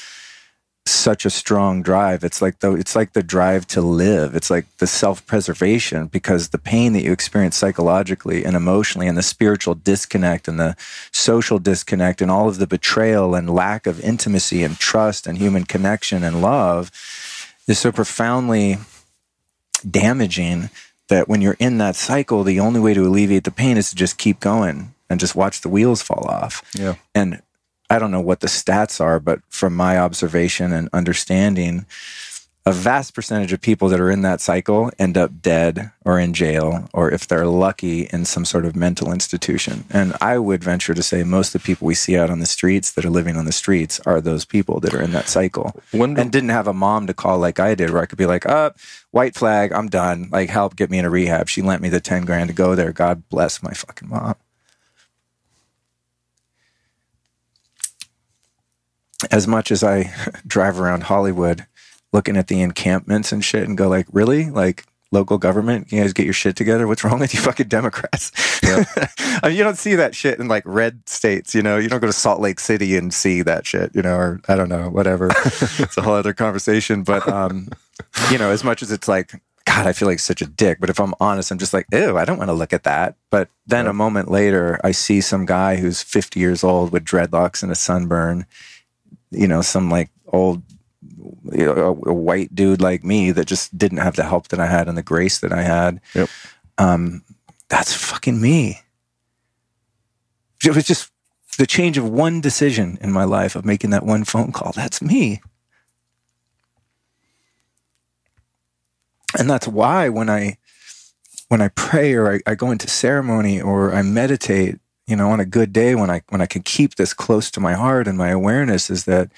such a strong drive. It's like the drive to live. It's like the self-preservation, because the pain that you experience psychologically and emotionally, and the spiritual disconnect and the social disconnect and all of the betrayal and lack of intimacy and trust and human connection and love is so profoundly damaging that when you're in that cycle, the only way to alleviate the pain is to just keep going and just watch the wheels fall off. Yeah. And I don't know what the stats are, but from my observation and understanding, a vast percentage of people that are in that cycle end up dead or in jail, or if they're lucky, in some sort of mental institution. And I would venture to say most of the people we see out on the streets that are living on the streets are those people that are in that cycle and didn't have a mom to call like I did, where I could be like, white flag, I'm done. Like, help, get me in a rehab. She lent me the 10 grand to go there. God bless my fucking mom. As much as I drive around Hollywood looking at the encampments and shit and go like, really? Like, local government, you guys get your shit together? What's wrong with you fucking Democrats? Yeah. I mean, you don't see that shit in like red states, you don't go to Salt Lake City and see that shit, or I don't know, whatever. It's a whole other conversation. But, as much as it's like, God, I feel like such a dick. But if I'm honest, I'm just like, ew, I don't want to look at that. But then a moment later, I see some guy who's 50 years old with dreadlocks and a sunburn, some like old, a white dude like me that just didn't have the help that I had and the grace that I had. Yep. That's fucking me. It was just the change of one decision in my life of making that one phone call. That's me. And that's why when I pray, or I go into ceremony, or I meditate, on a good day, when I can keep this close to my heart and my awareness, is that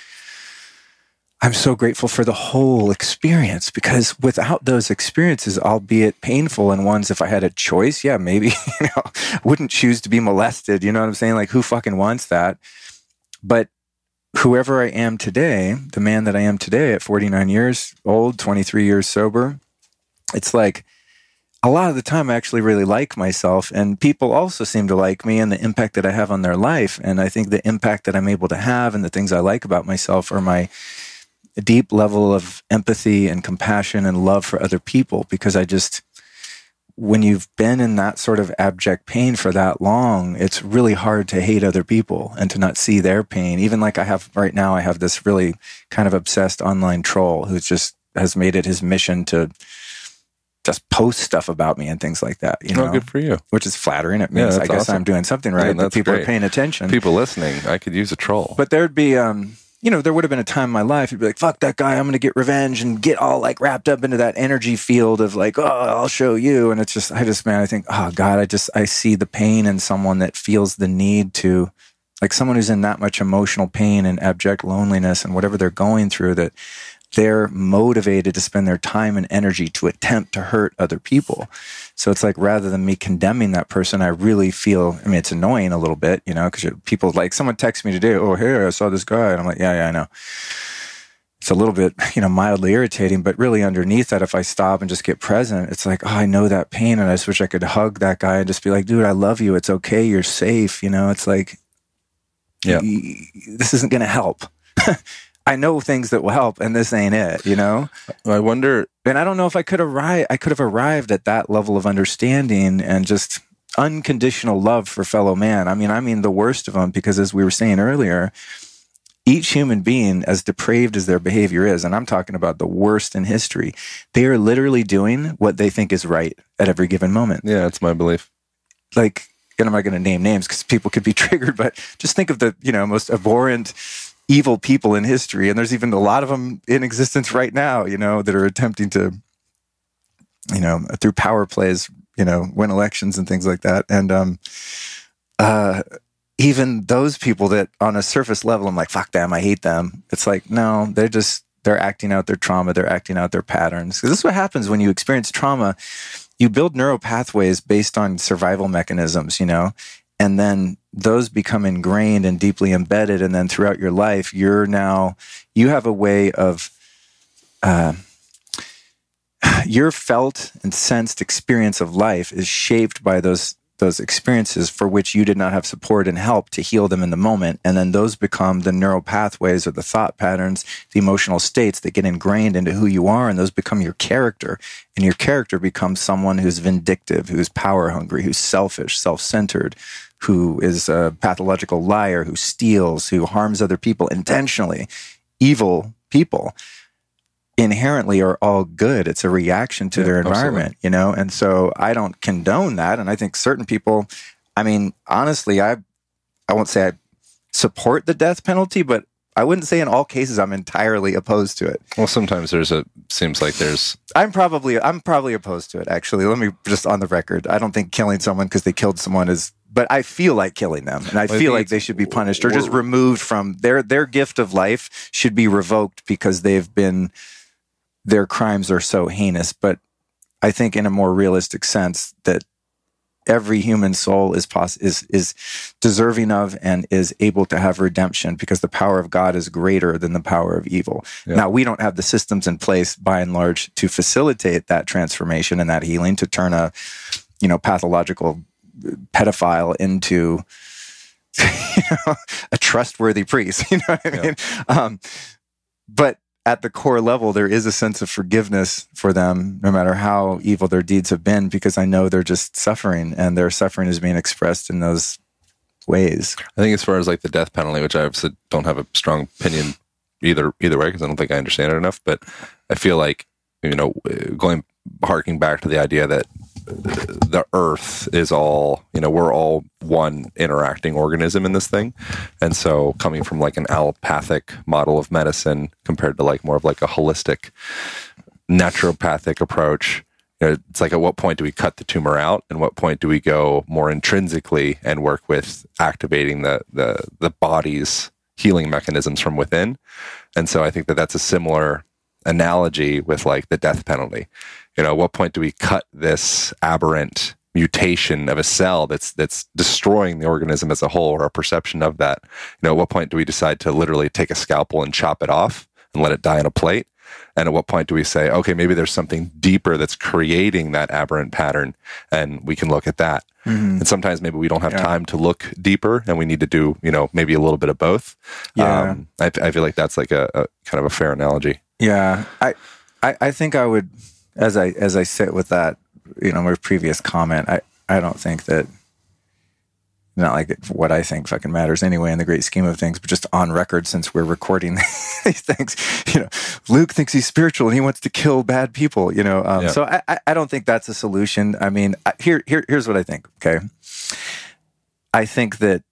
I'm so grateful for the whole experience, because without those experiences, albeit painful and ones, if I had a choice, maybe, wouldn't choose to be molested. You know what I'm saying? Like, who fucking wants that? But whoever I am today, the man that I am today at 49 years old, 23 years sober, it's like, a lot of the time I actually really like myself, and people also seem to like me and the impact that I have on their life. And I think the impact that I'm able to have and the things I like about myself are my deep level of empathy and compassion and love for other people. Because when you've been in that sort of abject pain for that long, it's really hard to hate other people and to not see their pain. Even like I have right now, I have this really kind of obsessed online troll who just has made it his mission to just post stuff about me and things like that, good for you. Which is flattering. It means I guess awesome. I'm doing something right. That people are paying attention. People listening, I could use a troll. But there'd be, there would have been a time in my life, you'd be like, fuck that guy, I'm going to get revenge, and get all like wrapped up into that energy field of like, oh, I'll show you. And it's just, I think, oh God, I see the pain in someone that feels the need to, like someone who's in that much emotional pain and abject loneliness and whatever they're going through, that they're motivated to spend their time and energy to attempt to hurt other people. So it's like, rather than me condemning that person, I really feel, it's annoying a little bit, because people like, someone texts me today, oh, here, I saw this guy. And I'm like, yeah, I know. It's a little bit, mildly irritating, but really underneath that, if I stop and just get present, it's like, oh, I know that pain. And I just wish I could hug that guy and just be like, dude, I love you. It's okay. You're safe. It's like, this isn't going to help. I know things that will help, and this ain't it, I wonder, and I don't know if I could have arrived at that level of understanding and just unconditional love for fellow man. I mean the worst of them, because as we were saying earlier, each human being, as depraved as their behavior is, and I'm talking about the worst in history, they are literally doing what they think is right at every given moment. Yeah, that's my belief. Like, and I'm not going to name names because people could be triggered, but just think of the, most abhorrent, evil people in history. And there's even a lot of them in existence right now, that are attempting to, through power plays, win elections and things like that. And even those people that on a surface level, I'm like, fuck them, I hate them. It's like, no, they're acting out their trauma. They're acting out their patterns. Because this is what happens when you experience trauma. you build neural pathways based on survival mechanisms, and then those become ingrained and deeply embedded. And then throughout your life, you have a way of, your felt and sensed experience of life is shaped by those experiences for which you did not have support and help to heal them in the moment. And then those become the neural pathways or the thought patterns, the emotional states that get ingrained into who you are. And those become your character. And your character becomes someone who's vindictive, who's power hungry, who's selfish, self-centered, who is a pathological liar, who steals, who harms other people intentionally. Evil people inherently are all good. It's a reaction to their environment, And so I don't condone that. And I think certain people, honestly, I won't say I support the death penalty, but I wouldn't say in all cases I'm entirely opposed to it. Well, sometimes I'm probably opposed to it, actually. Let me just on the record. I don't think killing someone because they killed someone but I feel like killing them, and I feel like they should be punished or just removed from their gift of life should be revoked because their crimes are so heinous. But I think in a more realistic sense that every human soul is deserving of and is able to have redemption because the power of God is greater than the power of evil. Yeah. Now, we don't have the systems in place by and large to facilitate that transformation and that healing, to turn a pathological pedophile into a trustworthy priest. You know what I mean? But at the core level, there is a sense of forgiveness for them, no matter how evil their deeds have been, because I know they're just suffering, and their suffering is being expressed in those ways. I think as far as like the death penalty, which I obviously don't have a strong opinion either way, because I don't think I understand it enough, but I feel like, harking back to the idea that the earth is all, we're all one interacting organism in this thing. And so coming from like an allopathic model of medicine compared to like more of like a holistic naturopathic approach, it's like, at what point do we cut the tumor out? And what point do we go more intrinsically and work with activating the body's healing mechanisms from within? And so I think that that's a similar analogy with like the death penalty. At what point do we cut this aberrant mutation of a cell that's destroying the organism as a whole, or our perception of that? At what point do we decide to literally take a scalpel and chop it off and let it die on a plate? And at what point do we say, okay, maybe there's something deeper that's creating that aberrant pattern, and we can look at that. Mm-hmm. And sometimes maybe we don't have time to look deeper, and we need to do, maybe a little bit of both. Yeah. I feel like that's like a kind of a fair analogy. Yeah. I think I would, as I sit with that, my previous comment, I don't think that, not like what I think fucking matters anyway in the great scheme of things, but just on record, since we're recording these things, Luke thinks he's spiritual and he wants to kill bad people, So I don't think that's a solution. I mean, here's what I think. Okay. I think that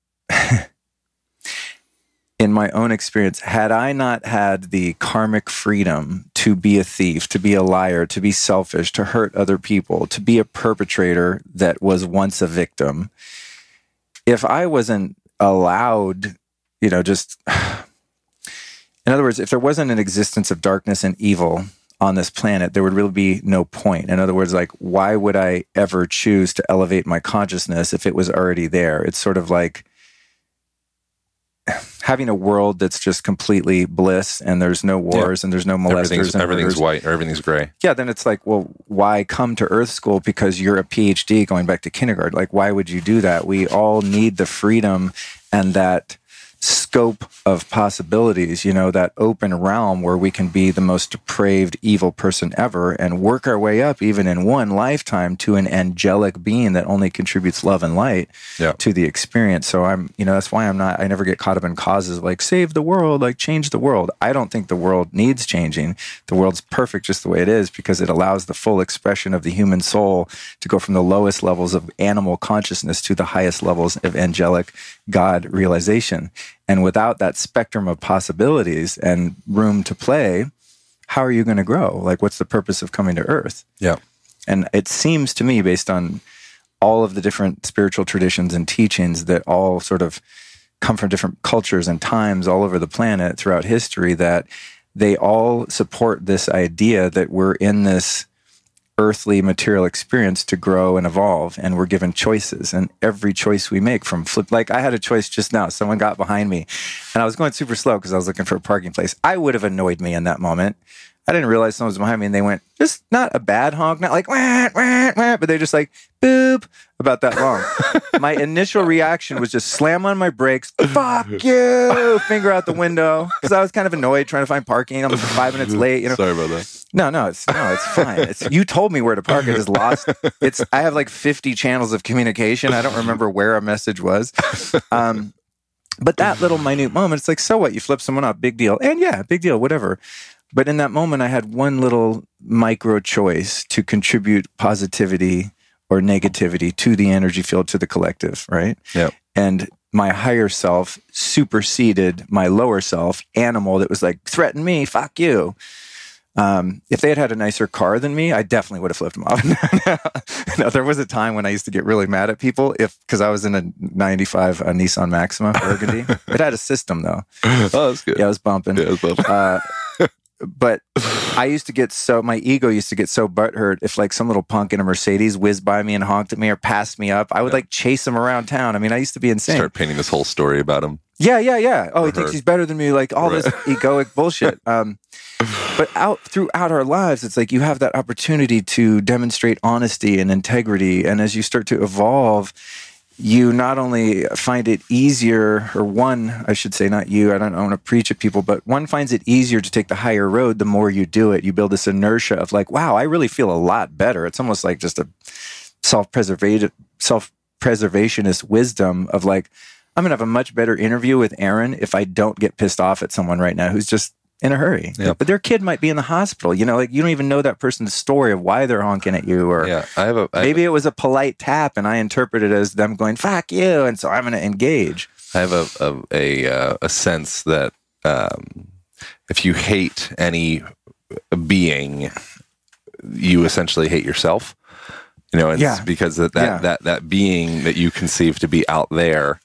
in my own experience, had I not had the karmic freedom to be a thief, to be a liar, to be selfish, to hurt other people, to be a perpetrator that was once a victim, if I wasn't allowed, in other words, if there wasn't an existence of darkness and evil on this planet, there would really be no point. In other words, like, why would I ever choose to elevate my consciousness if it was already there? It's sort of like having a world that's just completely bliss, and there's no wars and there's no molesters. Everything's white or everything's gray. Yeah, then it's like, well, why come to Earth School because you're a PhD going back to kindergarten? Like, why would you do that? We all need the freedom and that scope of possibilities, that open realm where we can be the most depraved, evil person ever and work our way up, even in one lifetime, to an angelic being that only contributes love and light to the experience. So that's why I never get caught up in causes like save the world, like change the world. I don't think the world needs changing. The world's perfect just the way it is, because it allows the full expression of the human soul to go from the lowest levels of animal consciousness to the highest levels of angelic God realization. And without that spectrum of possibilities and room to play, how are you going to grow? Like, what's the purpose of coming to Earth? Yeah. And it seems to me, based on all of the different spiritual traditions and teachings that all sort of come from different cultures and times all over the planet throughout history, that they all support this idea that we're in this earthly material experience to grow and evolve, and we're given choices, and every choice we make from like I had a choice just now. Someone got behind me and I was going super slow because I was looking for a parking place. I would have annoyed me in that moment. I didn't realize someone was behind me, and they went, just not a bad honk, not like wah, wah, wah, but they're just like boop, about that long. My initial reaction was just slam on my brakes, fuck you, finger out the window, because I was kind of annoyed trying to find parking. I'm 5 minutes late, Sorry about that. No, it's fine. You told me where to park. I just lost. I have like 50 channels of communication. I don't remember where a message was. But that little minute moment, it's like, so what? You flip someone off, big deal. And yeah, big deal, whatever. But in that moment, I had one little micro choice to contribute positivity or negativity to the energy field, to the collective, right? Yeah. And my higher self superseded my lower self, animal, that was like, threaten me, fuck you. If they had had a nicer car than me, I definitely would have flipped them off. No, there was a time when I used to get really mad at people because I was in a 95 Nissan Maxima Burgundy. It had a system though. Oh, that's good. Yeah, I was bumping. Yeah, it was bumping. But I used to get my ego used to get so butthurt if like some little punk in a Mercedes whizzed by me and honked at me or passed me up. I would like chase him around town. I mean, I used to be insane. Start painting this whole story about him. Yeah. Oh, he thinks he's better than me. Like all this egoic bullshit. But throughout our lives, it's like you have that opportunity to demonstrate honesty and integrity. And as you start to evolve, you not only find it easier, or one, I should say, not you, I don't want to preach at people, but one finds it easier to take the higher road the more you do it. You build this inertia of like, wow, I really feel a lot better. It's almost like just a self-preservationist wisdom of like, I'm going to have a much better interview with Aaron if I don't get pissed off at someone right now who's just in a hurry. Yep. But their kid might be in the hospital. You know, like you don't even know that person's story of why they're honking at you. Or maybe it was a polite tap and I interpret it as them going, fuck you. And so I'm going to engage. I have a sense that if you hate any being, you essentially hate yourself. You know, it's because that being that you conceive to be out there,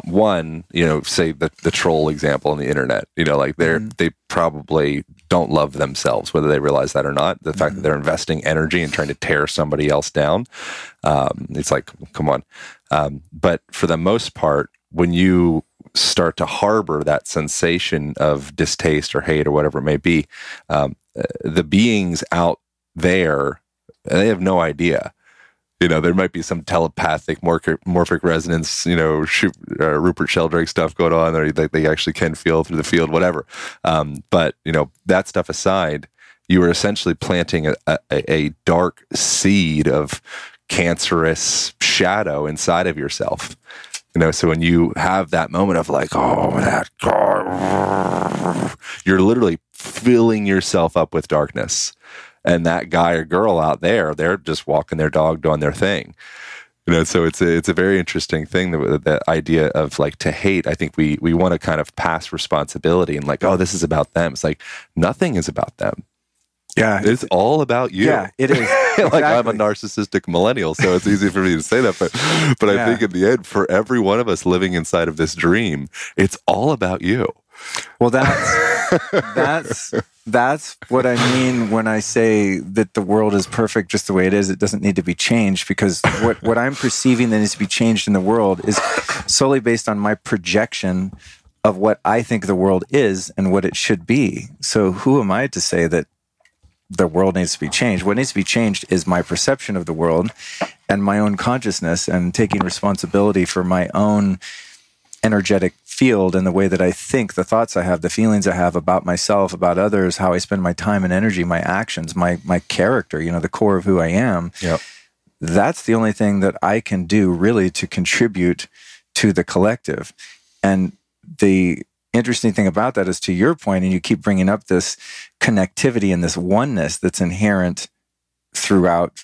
one, you know, say the troll example on the internet, you know, like they probably don't love themselves, whether they realize that or not. The fact that they're investing energy and trying to tear somebody else down, it's like, come on. But for the most part, when you start to harbor that sensation of distaste or hate or whatever it may be, the beings out there, they have no idea. You know, there might be some telepathic morphic resonance, you know, Rupert Sheldrake stuff going on, or they actually can feel through the field, whatever. But, you know, that stuff aside, you are essentially planting a dark seed of cancerous shadow inside of yourself. You know, so when you have that moment of like, oh, that guy, you're literally filling yourself up with darkness. And that guy or girl out there, they're just walking their dog, doing their thing. You know, so it's a very interesting thing, the idea of like to hate. I think we want to kind of pass responsibility and like, oh, this is about them. It's like nothing is about them. Yeah. It's all about you. Yeah, it is. Like exactly. I'm a narcissistic millennial, so it's easy for me to say that. But I think in the end, for every one of us living inside of this dream, it's all about you. Well, that's what I mean when I say that the world is perfect just the way it is. It doesn't need to be changed, because what I'm perceiving that needs to be changed in the world is solely based on my projection of what I think the world is and what it should be. So who am I to say that the world needs to be changed? What needs to be changed is my perception of the world and my own consciousness, and taking responsibility for my own energetic field and the way that I think, the thoughts I have, the feelings I have about myself, about others, how I spend my time and energy, my actions, my character, you know, the core of who I am. Yep. That's the only thing that I can do really to contribute to the collective. And the interesting thing about that is, to your point, and you keep bringing up this connectivity and this oneness that's inherent throughout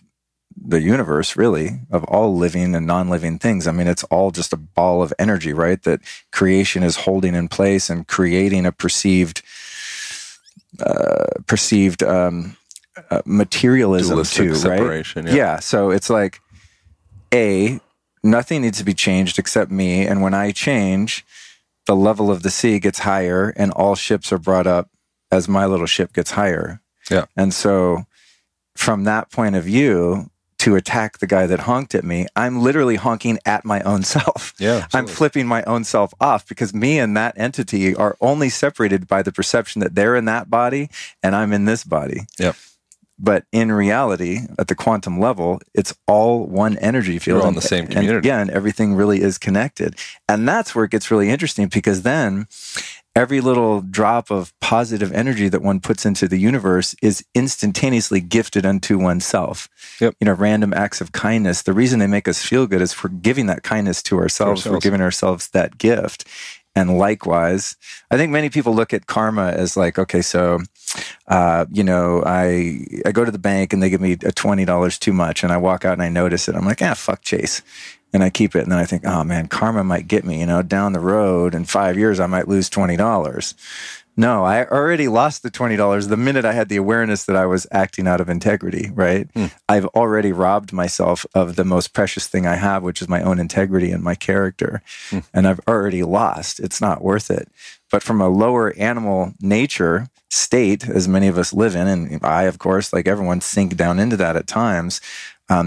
the universe, really, of all living and non-living things. I mean, it's all just a ball of energy, right? That creation is holding in place and creating a perceived materialism dualistic too, separation, right? Yeah. So it's like, nothing needs to be changed except me. And when I change, the level of the sea gets higher and all ships are brought up as my little ship gets higher. Yeah. And so from that point of view, to attack the guy that honked at me, I'm literally honking at my own self. Yeah, I'm flipping my own self off, because me and that entity are only separated by the perception that they're in that body and I'm in this body. Yep. But in reality, at the quantum level, it's all one energy field. We're all in the same community. And everything really is connected. And that's where it gets really interesting, because then every little drop of positive energy that one puts into the universe is instantaneously gifted unto oneself. Yep. Random acts of kindness. The reason they make us feel good is for giving that kindness to ourselves. We're giving ourselves that gift. And likewise, I think many people look at karma as like, okay, so, I go to the bank and they give me $20 too much, and I walk out and I notice it. I'm like, fuck Chase. And I keep it. And then I think, oh man, karma might get me, down the road in 5 years, I might lose $20. No, I already lost the $20 the minute I had the awareness that I was acting out of integrity, right? I've already robbed myself of the most precious thing I have, which is my own integrity and my character. And I've already lost. It's not worth it. But from a lower animal nature state, as many of us live in, and I, of course, like everyone, sink down into that at times,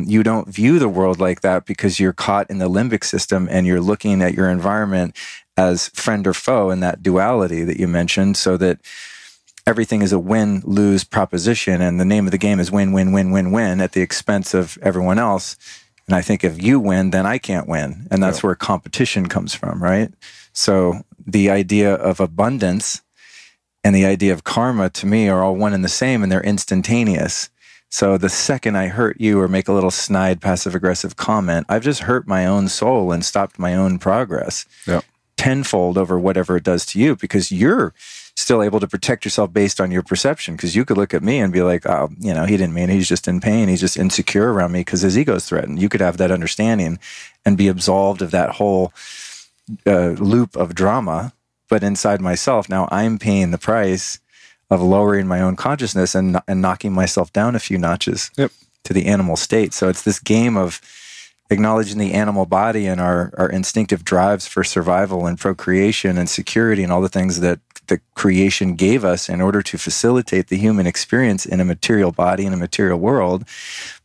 you don't view the world like that, because you're caught in the limbic system and you're looking at your environment as friend or foe in that duality that you mentioned, so that everything is a win-lose proposition, and the name of the game is win, win, win, win, win at the expense of everyone else. And I think if you win, then I can't win. And that's where competition comes from, right? So the idea of abundance and the idea of karma, to me, are all one and the same, and they're instantaneous. So the second I hurt you or make a little snide, passive-aggressive comment, I've just hurt my own soul and stopped my own progress. Tenfold over whatever it does to you, because you're still able to protect yourself based on your perception. Because you could look at me and be like, oh, he didn't mean it. He's just in pain. He's just insecure around me because his ego's threatened. You could have that understanding and be absolved of that whole loop of drama. But inside myself, now I'm paying the price of lowering my own consciousness and knocking myself down a few notches to the animal state. So it's this game of acknowledging the animal body and our instinctive drives for survival and procreation and security and all the things that the creation gave us in order to facilitate the human experience in a material body in a material world.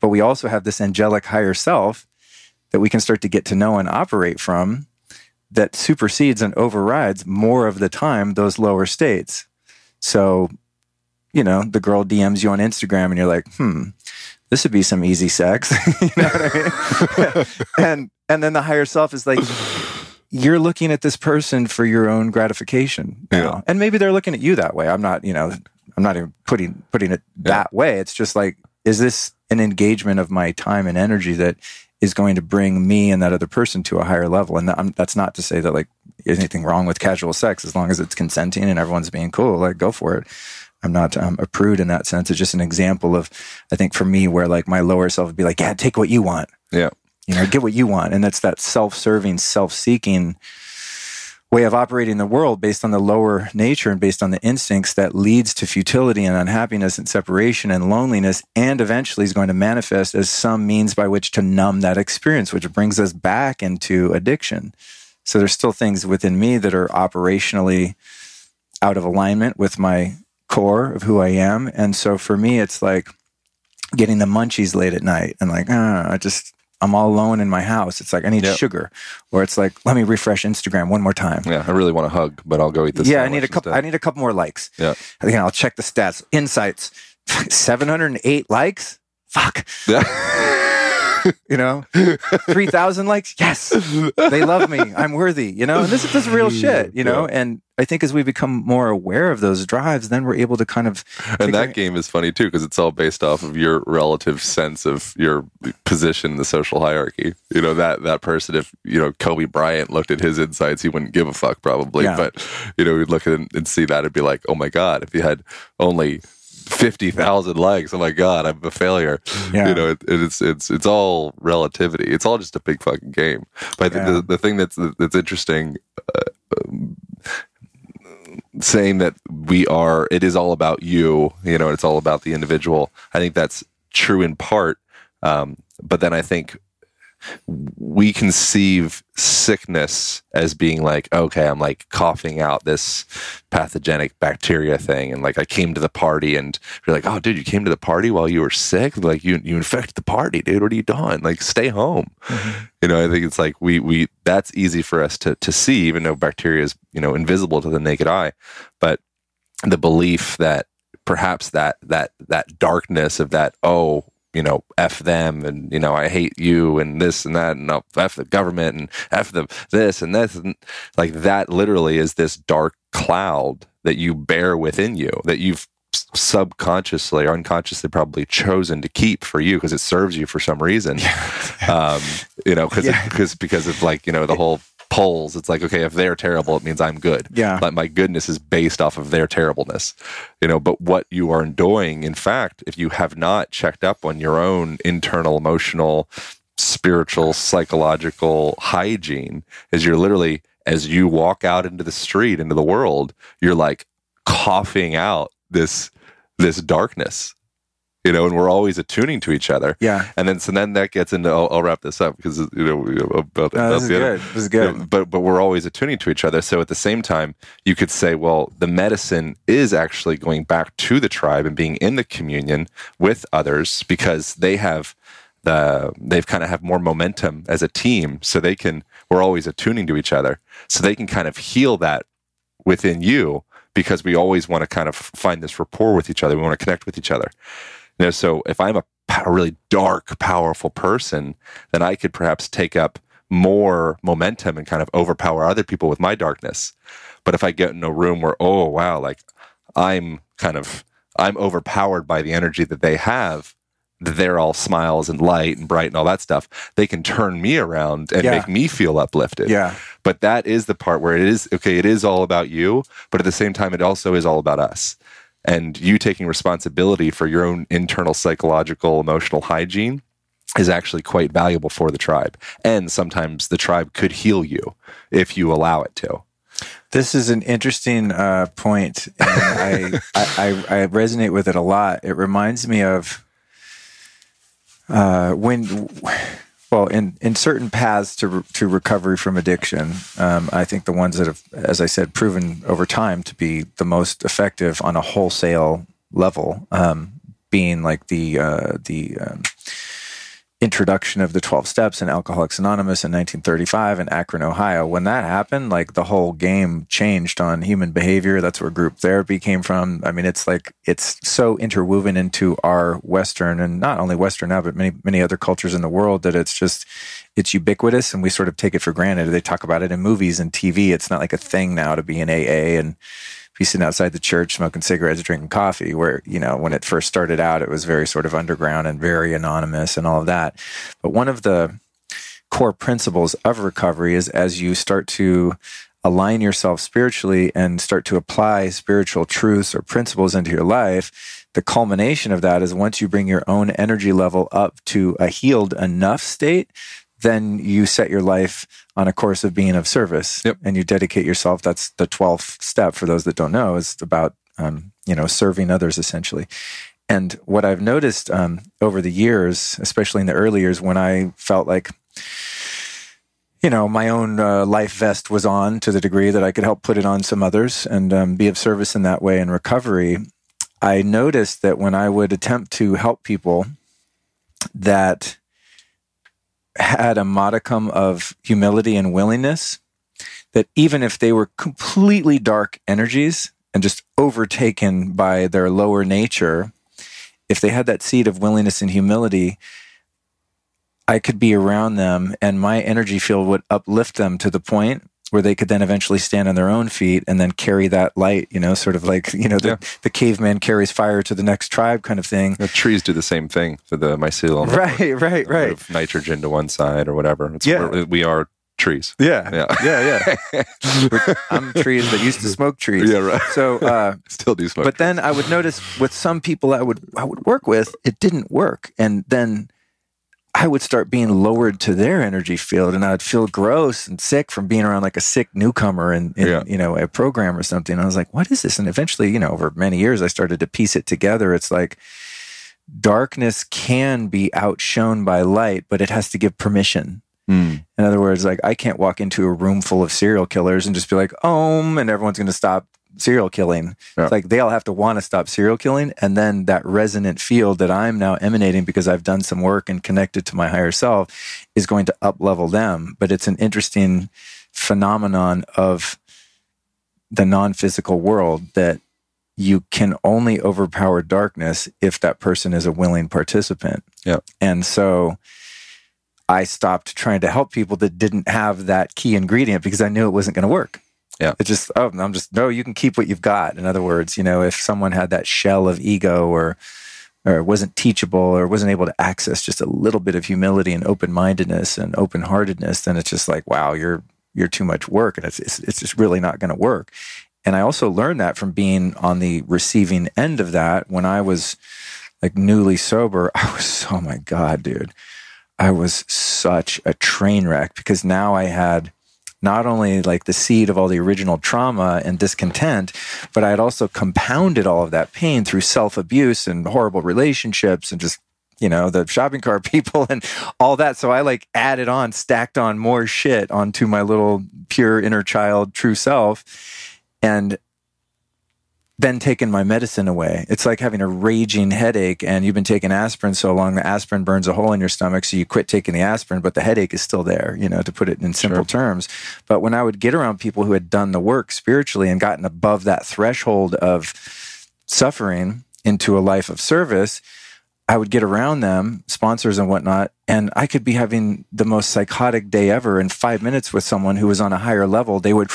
But we also have this angelic higher self that we can start to get to know and operate from, that supersedes and overrides more of the time those lower states. So, the girl DMs you on Instagram and you're like, this would be some easy sex. You know what I mean? and then the higher self is like, you're looking at this person for your own gratification now. And maybe they're looking at you that way. I'm not even putting it that way. It's just like, is this an engagement of my time and energy that is going to bring me and that other person to a higher level? And that's not to say that like there's anything wrong with casual sex, as long as it's consenting and everyone's being cool, like go for it. I'm not a prude in that sense. It's just an example of, I think for me, where like my lower self would be like, take what you want. Yeah. Get what you want. And that's that self-serving, self-seeking way of operating the world based on the lower nature and based on the instincts that leads to futility and unhappiness and separation and loneliness, and eventually is going to manifest as some means by which to numb that experience, which brings us back into addiction. So there's still things within me that are operationally out of alignment with my core of who I am. And so for me, it's like getting the munchies late at night and like, I'm all alone in my house. It's like, I need sugar. Or it's like, let me refresh Instagram one more time. Yeah, I really want a hug, but I'll go eat this. Yeah, I need a couple more likes. Yeah. Again, I'll check the stats. Insights. 708 likes? Fuck. Yeah. 3,000 likes? Yes. They love me. I'm worthy, and this is real shit, and I think as we become more aware of those drives, then we're able to kind of... And that game is funny too, because it's all based off of your relative sense of your position in the social hierarchy. That person, if, Kobe Bryant looked at his insights, he wouldn't give a fuck probably, but, we'd look at it and see that and be like, oh my God, if you had only 50,000 likes, oh my God, I'm a failure. Yeah. It's all relativity. It's all just a big fucking game. But I think the thing that's interesting, saying that it is all about you, it's all about the individual. I think that's true in part. But then I think we conceive sickness as being like, okay, I'm like coughing out this pathogenic bacteria thing, and like I came to the party, and you're like, oh, dude, you came to the party while you were sick, like you infected the party, dude. What are you doing? Like, stay home. You know, I think it's like we that's easy for us to see, even though bacteria is, you know, invisible to the naked eye, but the belief that perhaps that darkness of that, oh, you know, F them, and, you know, I hate you, and this and that, and no, F the government, and F the this and this, and like that literally is this dark cloud that you bear within you, that you've subconsciously or unconsciously probably chosen to keep for you because it serves you for some reason. You know, because of, like, you know, the whole polls, it's like, okay, if they're terrible, it means I'm good. But my goodness is based off of their terribleness, you know. But what you are doing, in fact, if you have not checked up on your own internal, emotional, spiritual, psychological hygiene, is you're literally, as you walk out into the street, into the world, you're like coughing out this darkness. You know, and we're always attuning to each other. And then that gets into, I'll wrap this up because, you know, this is good. You know, but we're always attuning to each other. So at the same time, you could say, well, the medicine is actually going back to the tribe and being in the communion with others, because they've kind of have more momentum as a team. So we're always attuning to each other. So they can kind of heal that within you, because we always want to kind of find this rapport with each other. We want to connect with each other. You know, so if I'm a really dark, powerful person, then I could perhaps take up more momentum and kind of overpower other people with my darkness. But if I get in a room where, oh, wow, like I'm overpowered by the energy that they have, they're all smiles and light and bright and all that stuff, they can turn me around and make me feel uplifted. But that is the part where it is all about you, but at the same time, it also is all about us. And you taking responsibility for your own internal psychological, emotional hygiene is actually quite valuable for the tribe. And sometimes the tribe could heal you if you allow it to. This is an interesting point, and I resonate with it a lot. It reminds me of in certain paths to recovery from addiction, I think the ones that have, as I said, proven over time to be the most effective on a wholesale level, being like the introduction of the 12 steps in Alcoholics Anonymous in 1935 in Akron, Ohio. When that happened, like the whole game changed on human behavior. That's where group therapy came from. I mean, it's so interwoven into our Western, and not only Western now, but many other cultures in the world, that it's ubiquitous, and we sort of take it for granted. They talk about it in movies and TV. It's not like a thing now to be in AA and be sitting outside the church smoking cigarettes, drinking coffee, where, you know, when it first started out, it was very sort of underground and very anonymous and all of that. But one of the core principles of recovery is, as you start to align yourself spiritually and start to apply spiritual truths or principles into your life, the culmination of that is once you bring your own energy level up to a healed enough state, then you set your life on a course of being of service, and you dedicate yourself. That's the 12th step. For those that don't know, is about, serving others essentially. And what I've noticed over the years, especially in the early years, when I felt like, you know, my own life vest was on to the degree that I could help put it on some others and be of service in that way in recovery, I noticed that when I would attempt to help people that had a modicum of humility and willingness, that even if they were completely dark energies and just overtaken by their lower nature, if they had that seed of willingness and humility, I could be around them and my energy field would uplift them to the point where they could then eventually stand on their own feet and then carry that light, you know, sort of like, you know, the caveman carries fire to the next tribe kind of thing. The trees do the same thing for the mycelial. Right. Nitrogen to one side or whatever. We are trees. Yeah. I'm trees that used to smoke trees. Yeah, right. So still do smoke. But then I would notice with some people I would work with, it didn't work. And then I would start being lowered to their energy field, and I would feel gross and sick from being around like a sick newcomer in you know, a program or something. And I was like, what is this? And eventually, you know, over many years, I started to piece it together. It's like darkness can be outshone by light, but it has to give permission. In other words, like I can't walk into a room full of serial killers and just be like, and everyone's going to stop serial killing. Yeah. It's like they all have to want to stop serial killing. And then that resonant field that I'm now emanating because I've done some work and connected to my higher self is going to up-level them. But it's an interesting phenomenon of the non-physical world that you can only overpower darkness if that person is a willing participant. Yeah. And so I stopped trying to help people that didn't have that key ingredient because I knew it wasn't going to work. Yeah. It's just, no, you can keep what you've got. In other words, if someone had that shell of ego or wasn't teachable or wasn't able to access just a little bit of humility and open-mindedness and open-heartedness, then it's just like, wow, you're too much work. And it's just really not going to work. And I also learned that from being on the receiving end of that. When I was like newly sober, oh my God, dude, I was such a train wreck because now I had not only like the seed of all the original trauma and discontent, but I had also compounded all of that pain through self-abuse and horrible relationships and just, the shopping cart people and all that. So I like stacked on more shit onto my little pure inner child, true self. And then taking my medicine away. It's like having a raging headache and you've been taking aspirin so long, the aspirin burns a hole in your stomach. So you quit taking the aspirin, but the headache is still there, to put it in simple terms. But when I would get around people who had done the work spiritually and gotten above that threshold of suffering into a life of service, I would get around them, sponsors and whatnot, and I could be having the most psychotic day ever. In 5 minutes with someone who was on a higher level, they would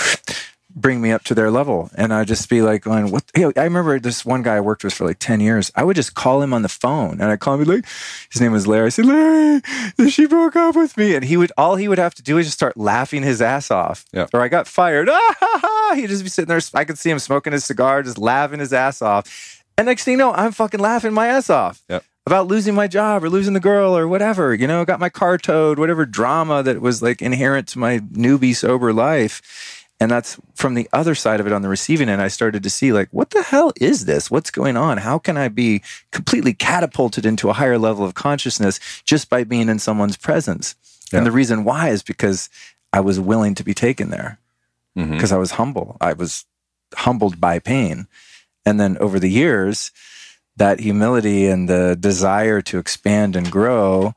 bring me up to their level. And I'd just be like going, what? Hey, I remember this one guy I worked with for like 10 years. I would just call him on the phone and I'd call him like, his name was Larry. I said, Larry, she broke up with me. And all he would have to do is just start laughing his ass off. Yeah. Or I got fired. Ah, ha, ha. He'd just be sitting there. I could see him smoking his cigar, just laughing his ass off. And next thing you know, I'm fucking laughing my ass off. Yeah. About losing my job or losing the girl or whatever, got my car towed, whatever drama that was like inherent to my newbie sober life. And that's from the other side of it on the receiving end. I started to see like, what the hell is this? What's going on? How can I be completely catapulted into a higher level of consciousness just by being in someone's presence? Yeah. And the reason why is because I was willing to be taken there because I was humble. I was humbled by pain. And then over the years, that humility and the desire to expand and grow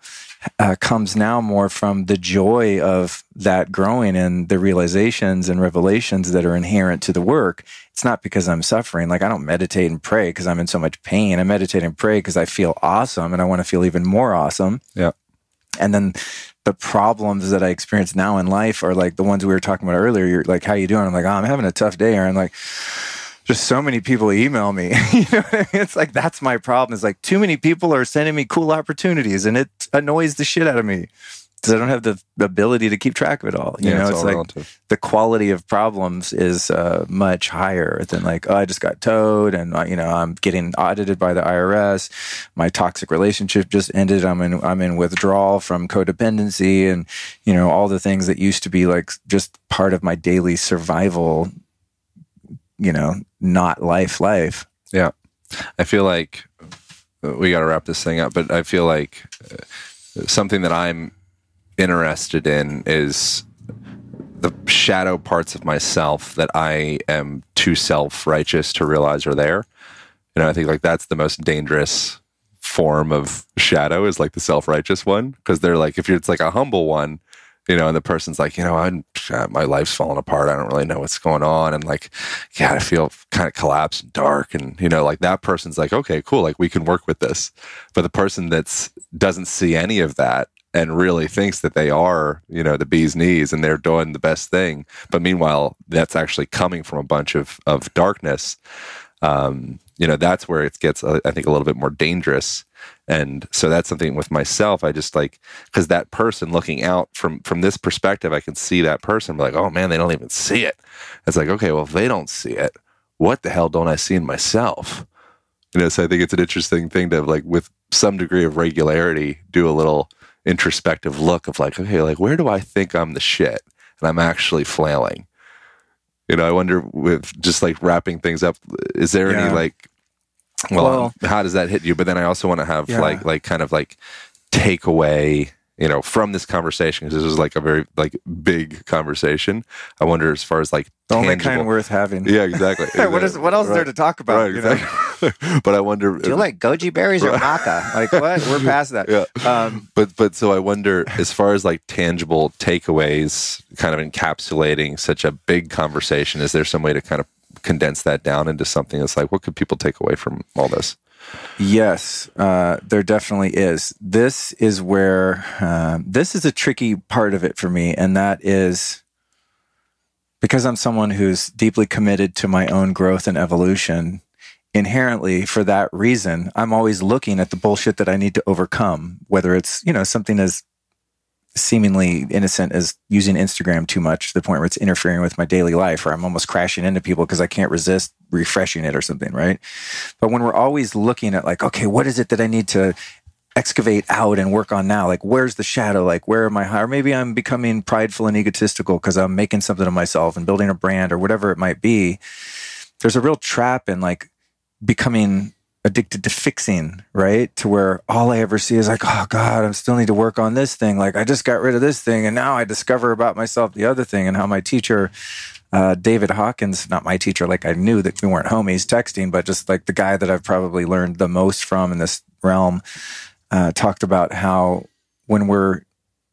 comes now more from the joy of that growing and the realizations and revelations that are inherent to the work. It's not because I'm suffering. Like I don't meditate and pray because I'm in so much pain. I meditate and pray because I feel awesome and I want to feel even more awesome. Yeah. And then the problems that I experience now in life are like the ones we were talking about earlier. You're like, how you doing? I'm like, I'm having a tough day. And I'm like, just so many people email me. You know what I mean? It's like, that's my problem. It's like too many people are sending me cool opportunities and it annoys the shit out of me because I don't have the ability to keep track of it all. You know, it's like relative. The quality of problems is much higher than like, I just got towed and, I'm getting audited by the IRS. My toxic relationship just ended. I'm in withdrawal from codependency and, all the things that used to be like just part of my daily survival, not life. Yeah. I feel like we got to wrap this thing up, but I feel like something that I'm interested in is the shadow parts of myself that I am too self-righteous to realize are there. I think like that's the most dangerous form of shadow is like the self-righteous one. Cause they're like, it's like a humble one, and the person's like, my life's falling apart. I don't really know what's going on. And like, I feel kind of collapsed and dark. And, like that person's like, okay, cool. Like we can work with this. But the person doesn't see any of that and really thinks that they are, the bee's knees and they're doing the best thing. But meanwhile, that's actually coming from a bunch of darkness. That's where it gets, I think, a little bit more dangerous. And so that's something with myself. I just like, because that person looking out from this perspective, I can see that person be like, oh man, they don't even see it. It's like, okay, well, if they don't see it, what the hell don't I see in myself? So I think it's an interesting thing to like, with some degree of regularity, do a little introspective look of like, okay, like where do I think I'm the shit and I'm actually flailing? I wonder with just like wrapping things up, is there any like well, how does that hit you? But then I also want to have like kind of like takeaway, from this conversation, because this was like a very like big conversation. I wonder, as far as like the tangible, only kind worth having. Yeah, exactly. What else is there to talk about? Right, exactly. But I wonder, do you like goji berries or maca? Like what? We're past that. Yeah. But so I wonder, as far as like tangible takeaways, kind of encapsulating such a big conversation, is there some way to kind of condense that down into something that's like, what could people take away from all this? Yes, there definitely is. This is where, this is a tricky part of it for me. And that is because I'm someone who's deeply committed to my own growth and evolution. Inherently, for that reason, I'm always looking at the bullshit that I need to overcome, whether it's, something as seemingly innocent as using Instagram too much to the point where it's interfering with my daily life, or I'm almost crashing into people because I can't resist refreshing it or something, right? But when we're always looking at like, okay, what is it that I need to excavate out and work on now? Like, where's the shadow? Like, where am I? Or maybe I'm becoming prideful and egotistical because I'm making something of myself and building a brand or whatever it might be. There's a real trap in like becoming addicted to fixing, right? To where all I ever see is like, oh God, I still need to work on this thing. Like I just got rid of this thing. And now I discover about myself the other thing. And how my teacher, David Hawkins, not my teacher, like I knew that we weren't homies texting, but just like the guy that I've probably learned the most from in this realm, talked about how when we're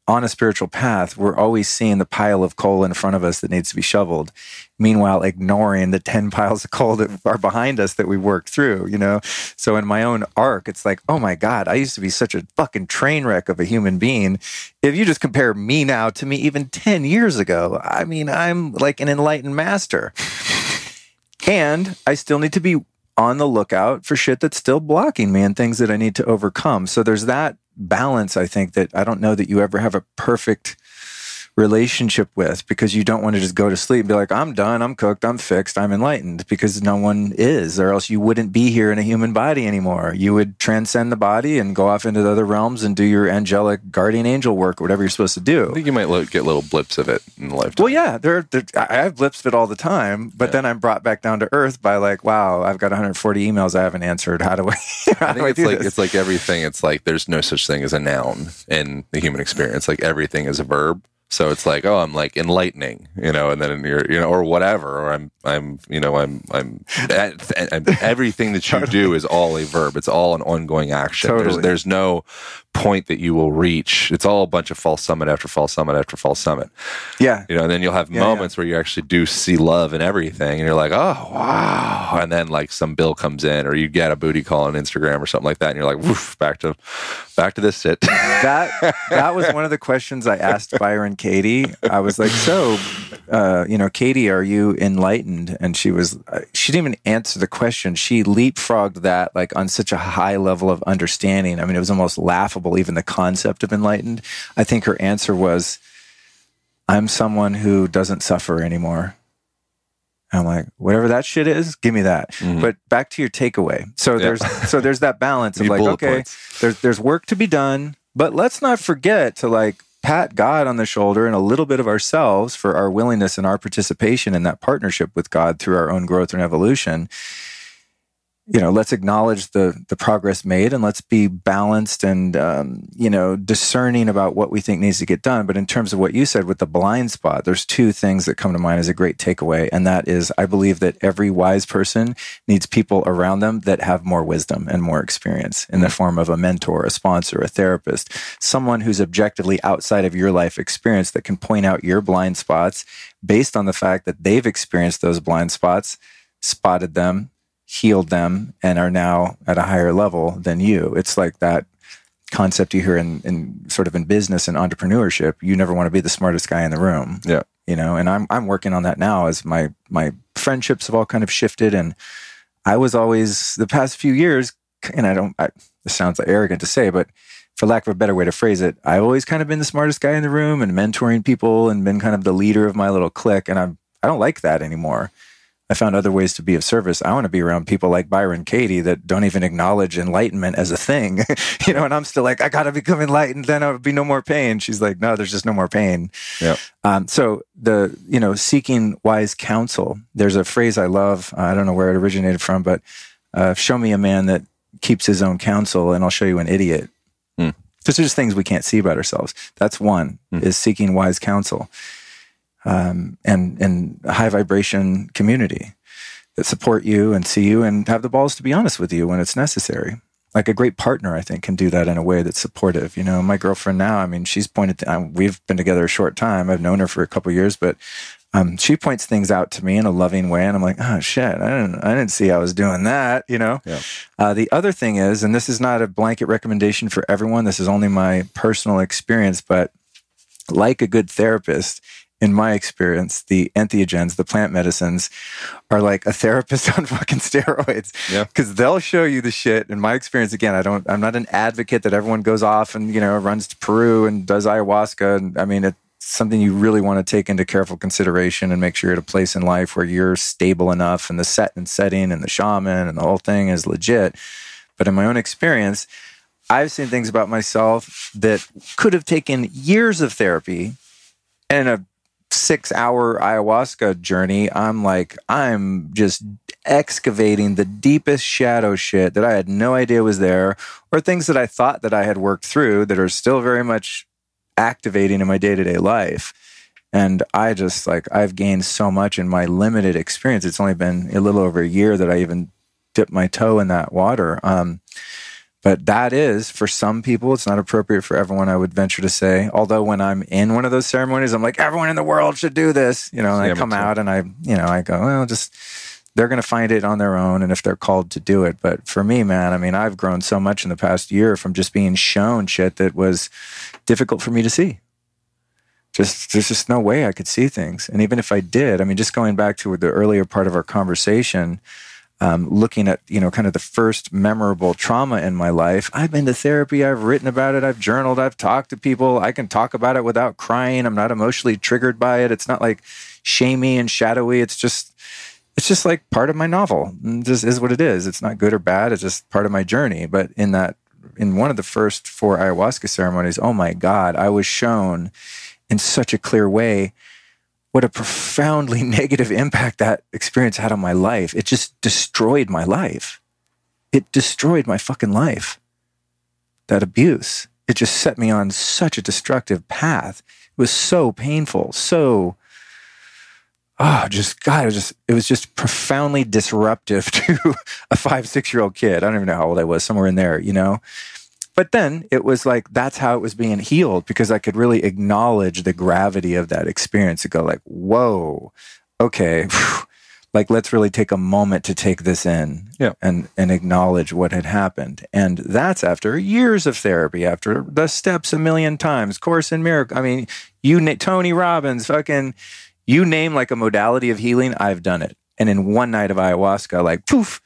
on a spiritual path, we're always seeing the pile of coal in front of us that needs to be shoveled. Meanwhile, ignoring the 10 piles of coal that are behind us that we worked through, So in my own arc, it's like, oh my God, I used to be such a fucking train wreck of a human being. If you just compare me now to me even 10 years ago, I mean, I'm like an enlightened master. And I still need to be on the lookout for shit that's still blocking me and things that I need to overcome. So there's that balance, I think, that I don't know that you ever have a perfect relationship with, because you don't want to just go to sleep and be like, I'm done, I'm cooked, I'm fixed, I'm enlightened, because no one is, or else you wouldn't be here in a human body anymore. You would transcend the body and go off into the other realms and do your angelic guardian angel work, whatever you're supposed to do. I think you might get little blips of it in the lifetime. Well, yeah, I have blips of it all the time, but then I'm brought back down to earth by like, wow, I've got 140 emails I haven't answered. How do I? It's like everything. It's like there's no such thing as a noun in the human experience. Like everything is a verb. So it's like, oh, I'm like enlightening, and then you're, or whatever, or I'm everything that you do is all a verb. It's all an ongoing action. Totally. There's no point that you will reach. It's all a bunch of false summit after false summit after false summit. Yeah. And then you'll have moments where you actually do see love in everything, and you're like, oh, wow. And then like some bill comes in, or you get a booty call on Instagram or something like that, and you're like, woof, back to this shit. That was one of the questions I asked Byron Katie. I was like, so, Katie, are you enlightened? And she didn't even answer the question. She leapfrogged that like on such a high level of understanding. I mean, it was almost laughable, even the concept of enlightened. I think her answer was, I'm someone who doesn't suffer anymore. And I'm like, whatever that shit is, give me that. Mm-hmm. But back to your takeaway. So there's that balance of like, okay, there's work to be done, but let's not forget to like pat God on the shoulder and a little bit of ourselves for our willingness and our participation in that partnership with God through our own growth and evolution. Let's acknowledge the progress made, and let's be balanced and, discerning about what we think needs to get done. But in terms of what you said with the blind spot, there's two things that come to mind as a great takeaway. And that is, I believe that every wise person needs people around them that have more wisdom and more experience in the form of a mentor, a sponsor, a therapist, someone who's objectively outside of your life experience that can point out your blind spots based on the fact that they've experienced those blind spots, spotted them, healed them, and are now at a higher level than you. It's like that concept you hear in sort of in business and entrepreneurship. You never want to be the smartest guy in the room. Yeah. And I'm working on that now as my friendships have all kind of shifted. And I was always, the past few years, and it sounds arrogant to say, but for lack of a better way to phrase it, I've always kind of been the smartest guy in the room and mentoring people and been kind of the leader of my little clique. And I don't like that anymore. I found other ways to be of service. I want to be around people like Byron Katie that don't even acknowledge enlightenment as a thing, and I'm still like, I got to become enlightened, then there'll be no more pain. She's like, no, there's just no more pain. Yeah. So seeking wise counsel, there's a phrase I love. I don't know where it originated from, but Show me a man that keeps his own counsel and I'll show you an idiot. Those are just things we can't see about ourselves. That's one, is seeking wise counsel. And a high vibration community that support you and see you and have the balls to be honest with you when it's necessary. Like a great partner, I think, can do that in a way that's supportive. You know, my girlfriend now, I mean, she's pointed to, we've been together a short time. I've known her for a couple of years, but she points things out to me in a loving way. And I'm like, oh shit, I didn't see I was doing that, you know? Yeah. The other thing is, and this is not a blanket recommendation for everyone, this is only my personal experience, but like a good therapist, in my experience, the entheogens, the plant medicines, are like a therapist on fucking steroids. Yeah. Because they'll show you the shit. In my experience, again, I'm not an advocate that everyone goes off and, you know, runs to Peru and does ayahuasca. And I mean, it's something you really want to take into careful consideration and make sure you're at a place in life where you're stable enough and the setting and the shaman and the whole thing is legit. But in my own experience, I've seen things about myself that could have taken years of therapy and a 6-hour ayahuasca journey. I'm just excavating the deepest shadow shit that I had no idea was there, or things that I thought that I had worked through that are still very much activating in my day-to-day life. And I just I've gained so much in my limited experience. It's only been a little over a year that I even dipped my toe in that water. But that is, for some people, it's not appropriate for everyone, I would venture to say. Although when I'm in one of those ceremonies, I'm like, everyone in the world should do this. You know, and I come out and I go, well, they're going to find it on their own and if they're called to do it. But for me, man, I mean, I've grown so much in the past year from just being shown shit that was difficult for me to see. There's just no way I could see things. And even if I did, I mean, just going back to the earlier part of our conversation, looking at, you know, kind of the first memorable trauma in my life. I've been to therapy. I've written about it. I've journaled. I've talked to people. I can talk about it without crying. I'm not emotionally triggered by it. It's not like shamey and shadowy. It's just like part of my novel. It just is what it is. It's not good or bad. It's just part of my journey. But in one of the first 4 ayahuasca ceremonies, oh my God, I was shown in such a clear way what a profoundly negative impact that experience had on my life. It just destroyed my life. It destroyed my fucking life. That abuse. It just set me on such a destructive path. It was so painful. So, it was just profoundly disruptive to a 5-6-year-old kid. I don't even know how old I was, somewhere in there, you know? But then it was like, that's how it was being healed, because I could really acknowledge the gravity of that experience and go like, whoa, okay, like, let's really take a moment to take this in and acknowledge what had happened. And that's after years of therapy, after the steps a million times, Course in Miracles. I mean, Tony Robbins, fucking, you name like a modality of healing, I've done it. And in one night of ayahuasca, like, poof,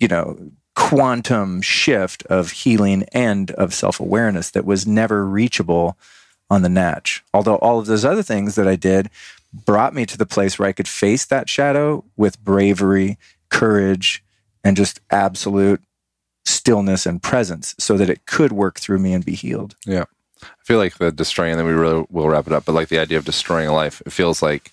you know, quantum shift of healing and of self-awareness that was never reachable on the natch. Although all of those other things that I did brought me to the place where I could face that shadow with bravery, courage, and just absolute stillness and presence so that it could work through me and be healed. Yeah. I feel like the destroying, and then we really will wrap it up, but like the idea of destroying a life, it feels like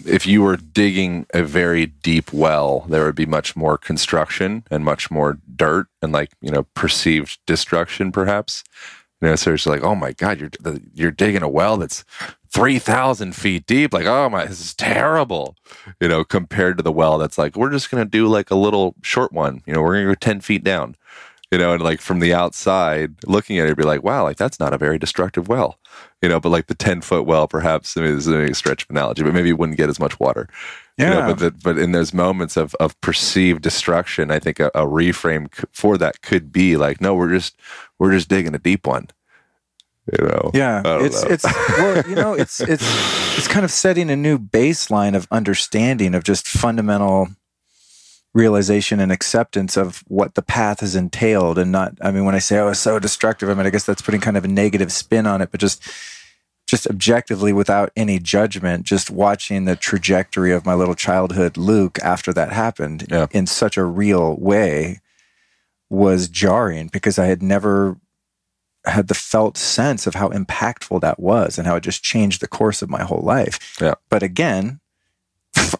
if you were digging a very deep well, there would be much more construction and much more dirt and, like, you know, perceived destruction, perhaps. You know, so it's like, oh my God, you're digging a well that's 3,000 feet deep. Like, oh my, this is terrible. You know, compared to the well that's like, we're just going to do like a little short one. You know, we're going to go 10 feet down. You know, and like from the outside looking at it, you'd be like, wow, like that's not a very destructive well. You know, but like the 10-foot well, perhaps, I mean, this is a stretch of analogy, but maybe you wouldn't get as much water. Yeah. You know, but in those moments of perceived destruction, I think a reframe for that could be like, no, we're just digging a deep one. You know? Yeah. It's well, you know, it's kind of setting a new baseline of understanding of just fundamental realization and acceptance of what the path has entailed, and not, I mean, when I say, oh, it's so destructive, I mean, I guess that's putting kind of a negative spin on it, but just objectively, without any judgment, just watching the trajectory of my little childhood Luke after that happened in such a real way was jarring, because I had never had the felt sense of how impactful that was and how it just changed the course of my whole life. Yeah. But again,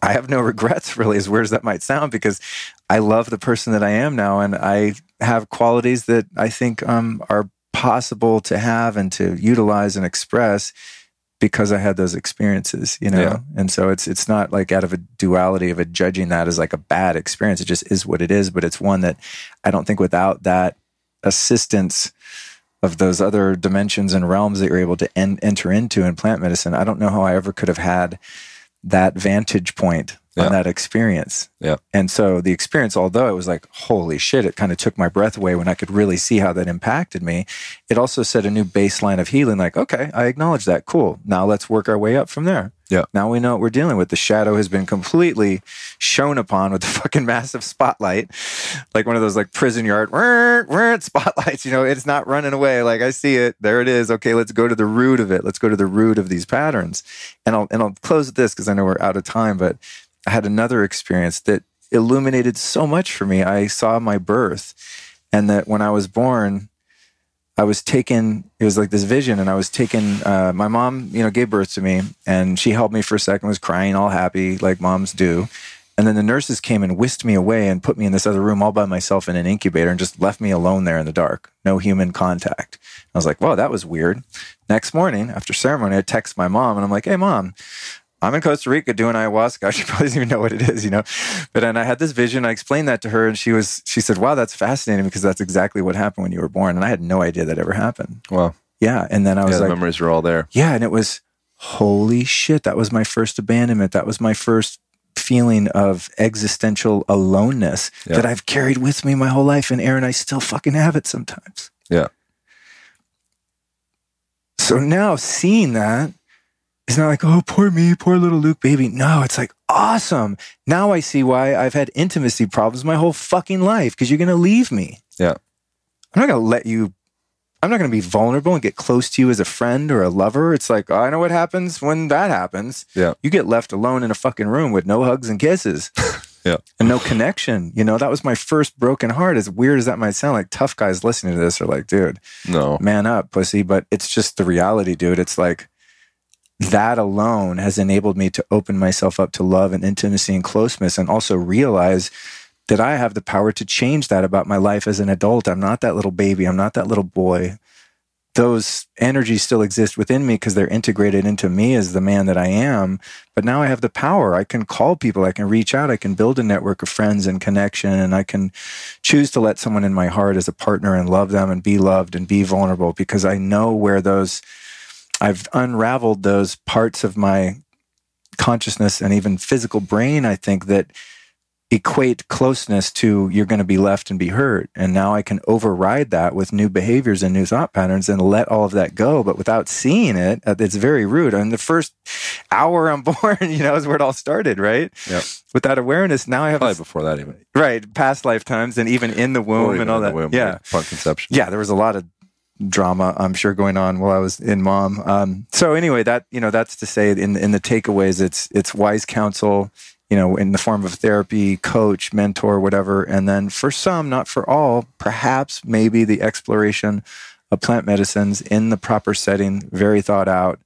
I have no regrets, really, as weird as that might sound, because I love the person that I am now, and I have qualities that I think are possible to have and to utilize and express because I had those experiences, you know? Yeah. And so it's not like out of a duality of judging that as like a bad experience. It just is what it is, but it's one that I don't think without that assistance of those other dimensions and realms that you're able to enter into in plant medicine, I don't know how I ever could have had that vantage point on that experience. Yeah. And so the experience, although it was like, holy shit, it kind of took my breath away when I could really see how that impacted me. It also set a new baseline of healing. Like, okay, I acknowledge that. Cool. Now let's work our way up from there. Yeah. Now we know what we're dealing with. The shadow has been completely shown upon with the fucking massive spotlight, like one of those like prison yard spotlights. You know, it's not running away. Like, I see it. There it is. Okay, let's go to the root of it. Let's go to the root of these patterns. And I'll close with this because I know we're out of time. But I had another experience that illuminated so much for me. I saw my birth, and that when I was born, I was taken, it was like this vision, and I was taken, my mom, you know, gave birth to me, and she held me for a second, was crying, all happy, like moms do. And then the nurses came and whisked me away and put me in this other room all by myself in an incubator and just left me alone there in the dark. No human contact. I was like, whoa, that was weird. Next morning, after ceremony, I text my mom, and I'm like, hey, Mom, I'm in Costa Rica doing ayahuasca. She probably doesn't even know what it is, you know? But then I had this vision. I explained that to her, and she said, wow, that's fascinating, because that's exactly what happened when you were born. And I had no idea that ever happened. Wow. Yeah. And then I was the like, memories are all there. Yeah. And it was, holy shit, that was my first abandonment. That was my first feeling of existential aloneness that I've carried with me my whole life. And Aaron, I still fucking have it sometimes. Yeah. So now seeing that, it's not like, oh, poor me, poor little Luke baby. No, it's like, awesome. Now I see why I've had intimacy problems my whole fucking life, because you're going to leave me. Yeah. I'm not going to be vulnerable and get close to you as a friend or a lover. It's like, I know what happens when that happens. Yeah. You get left alone in a fucking room with no hugs and kisses. Yeah. And no connection. You know, that was my first broken heart. As weird as that might sound, like tough guys listening to this are like, dude, no, man up, pussy. But it's just the reality, dude. It's like, that alone has enabled me to open myself up to love and intimacy and closeness, and also realize that I have the power to change that about my life as an adult. I'm not that little baby. I'm not that little boy. Those energies still exist within me because they're integrated into me as the man that I am. But now I have the power. I can call people. I can reach out. I can build a network of friends and connection. And I can choose to let someone in my heart as a partner and love them and be loved and be vulnerable, because I know where I've unraveled those parts of my consciousness and even physical brain, I think, that equate closeness to you're going to be left and be hurt. And now I can override that with new behaviors and new thought patterns and let all of that go. But without seeing it, at its very root, in the first hour I'm born, you know, is where it all started, right? Yeah. With that awareness, now I have probably before that even. Right, past lifetimes and even in the womb and all that. Womb, yeah, upon conception. Yeah, there was a lot of drama, I'm sure, going on while I was in mom. So anyway, that, you know, that's to say in the takeaways, it's wise counsel, you know, in the form of therapy, coach, mentor, whatever. And then for some, not for all, perhaps maybe the exploration of plant medicines in the proper setting, very thought out,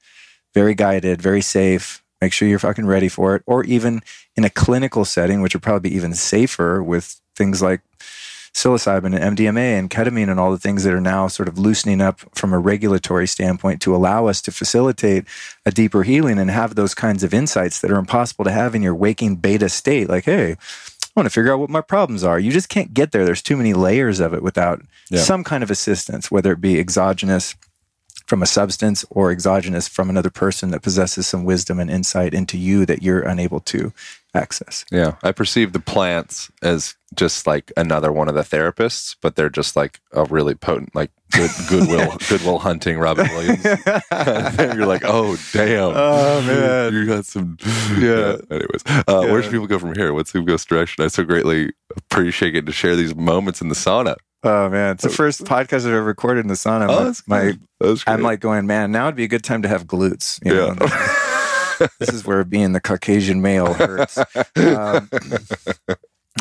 very guided, very safe. Make sure you're fucking ready for it. Or even in a clinical setting, which would probably be even safer with things like psilocybin and MDMA and ketamine and all the things that are now sort of loosening up from a regulatory standpoint to allow us to facilitate a deeper healing and have those kinds of insights that are impossible to have in your waking beta state. Like, hey, I want to figure out what my problems are. You just can't get there. There's too many layers of it without some kind of assistance, whether it be exogenous from a substance or exogenous from another person that possesses some wisdom and insight into you that you're unable to access. Yeah. I perceive the plants as just like another one of the therapists, but they're just like a really potent, like Goodwill Hunting Robin Williams. You're like, oh, damn. Oh, man. You got some. Yeah. Anyways, where should people go from here? What's the ghost direction? I so greatly appreciate getting to share these moments in the sauna. Oh, man. It's the first podcast I've ever recorded in the sauna. I'm like going, man, now would be a good time to have glutes. You know? This is where being the Caucasian male hurts.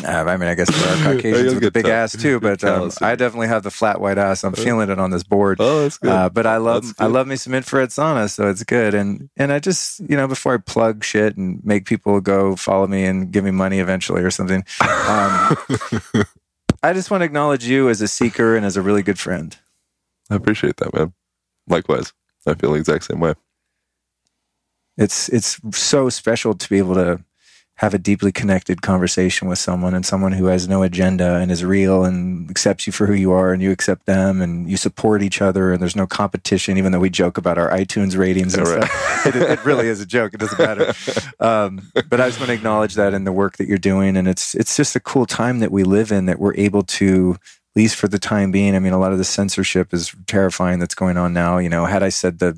I mean, I guess there are Caucasians with a big ass too, but I definitely have the flat white ass. I'm feeling it on this board. Oh, that's good. But I love me some infrared sauna, so it's good. And I just, before I plug shit and make people go follow me and give me money eventually or something, I just want to acknowledge you as a seeker and as a really good friend. I appreciate that, man. Likewise, I feel the exact same way. It's so special to be able to have a deeply connected conversation with someone, and someone who has no agenda and is real and accepts you for who you are and you accept them and you support each other and there's no competition, even though we joke about our iTunes ratings and stuff. It really is a joke. It doesn't matter. But I just want to acknowledge that in the work that you're doing. And it's just a cool time that we live in, that we're able to, at least for the time being, I mean, a lot of the censorship is terrifying that's going on now. Had I said the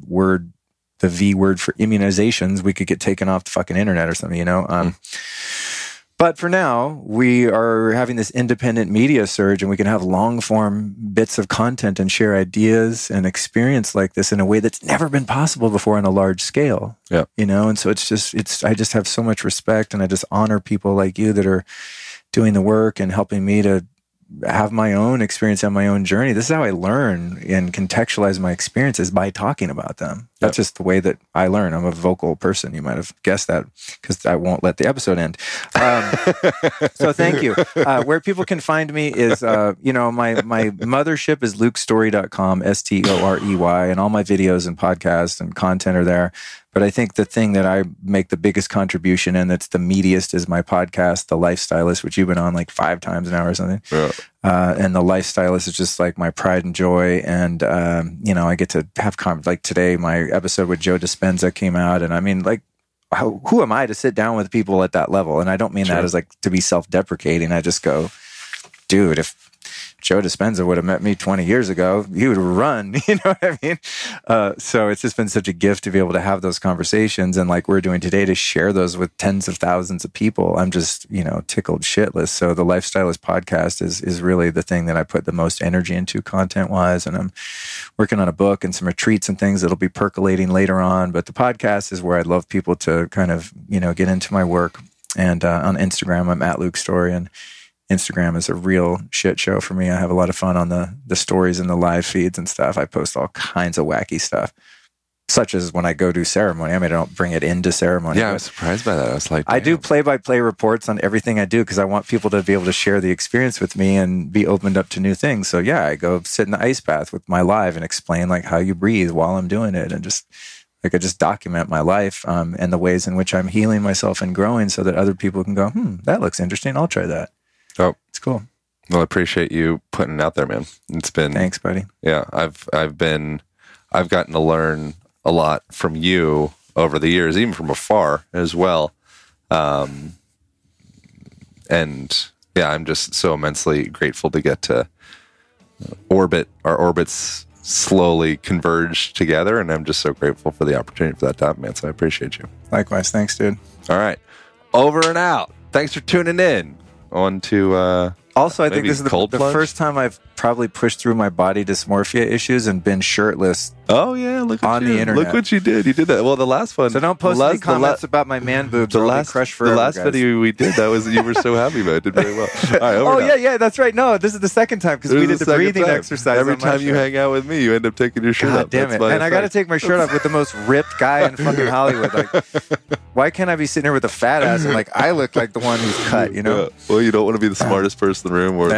V word for immunizations, we could get taken off the fucking internet or something, But for now, we are having this independent media surge, and we can have long form bits of content and share ideas and experience like this in a way that's never been possible before on a large scale. Yeah. And so I just have so much respect, and I just honor people like you that are doing the work and helping me to have my own experience and my own journey. This is how I learn and contextualize my experiences, by talking about them. That's just the way that I learn. I'm a vocal person. You might have guessed that, because I won't let the episode end. So thank you. Where people can find me is, my mothership is lukestory.com, STOREY, and all my videos and podcasts and content are there. But I think the thing that I make the biggest contribution in, that's the meatiest, is my podcast, The Lifestylist, which you've been on like 5 times now or something. Yeah. And The Lifestylist is just like my pride and joy. And, I get to have like today, my episode with Joe Dispenza came out. And I mean, like, who am I to sit down with people at that level? And I don't mean that as like to be self-deprecating. I just go, dude, if Joe Dispenza would have met me 20 years ago, he would run, you know what I mean? So it's just been such a gift to be able to have those conversations, and like we're doing today, to share those with tens of thousands of people. I'm just, tickled shitless. So the Lifestylist podcast is really the thing that I put the most energy into content-wise, and I'm working on a book and some retreats and things that'll be percolating later on. But the podcast is where I'd love people to kind of, get into my work. And on Instagram, I'm at Luke Story, and Instagram is a real shit show for me. I have a lot of fun on the stories and the live feeds and stuff. I post all kinds of wacky stuff, such as when I go to ceremony. I mean, I don't bring it into ceremony. Yeah, I was surprised by that. I was like, damn. I do play-by-play reports on everything I do, because I want people to be able to share the experience with me and be opened up to new things. So yeah, I go sit in the ice bath with my live and explain like how you breathe while I'm doing it, and just like I just document my life and the ways in which I'm healing myself and growing, so that other people can go, that looks interesting. I'll try that. Oh, it's cool. Well, I appreciate you putting it out there, man. It's been, thanks, buddy. Yeah, I've gotten to learn a lot from you over the years, even from afar as well. And yeah, I'm just so immensely grateful to get to orbit. Our orbits slowly converge together, and I'm just so grateful for the opportunity for that to happen, man. So I appreciate you. Likewise. Thanks, dude. All right. Over and out. Thanks for tuning in. On to also, I think this is the first time I've probably pushed through my body dysmorphia issues and been shirtless. Oh yeah, look on the internet. Look what you did. You did that. Well, the last one. So don't post any comments about my man boobs. The last video we did, that was, you were so happy about it. Did very well. All right, yeah, that's right. No, this is the second time, because we did the breathing exercise. Every time you hang out with me, you end up taking your shirt off. Damn it! And I got to take my shirt off with the most ripped guy in fucking Hollywood. Like, why can't I be sitting here with a fat ass and like I look like the one who's cut? Yeah. Well, you don't want to be the smartest person in the room, or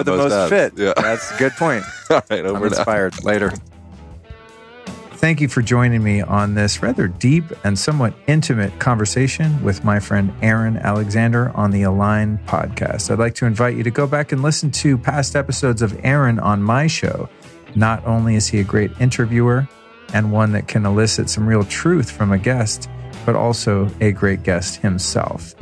the most fit. Yeah, that's a good point. All right, I'm inspired. Later. Thank you for joining me on this rather deep and somewhat intimate conversation with my friend Aaron Alexander on the Align podcast. I'd like to invite you to go back and listen to past episodes of Aaron on my show. Not only is he a great interviewer and one that can elicit some real truth from a guest, but also a great guest himself.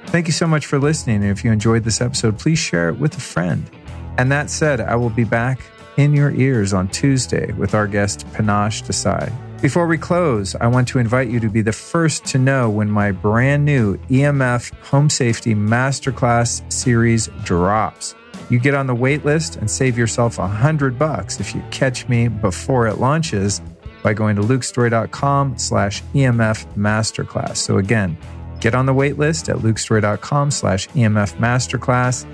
Thank you so much for listening. And if you enjoyed this episode, please share it with a friend. And that said, I will be back in your ears on Tuesday with our guest Panache Desai. Before we close, I want to invite you to be the first to know when my brand new EMF Home Safety Masterclass series drops. You get on the wait list and save yourself $100 if you catch me before it launches by going to lukestory.com/EMF Masterclass. So again, Get on the wait list at lukestory.com/EMF Masterclass.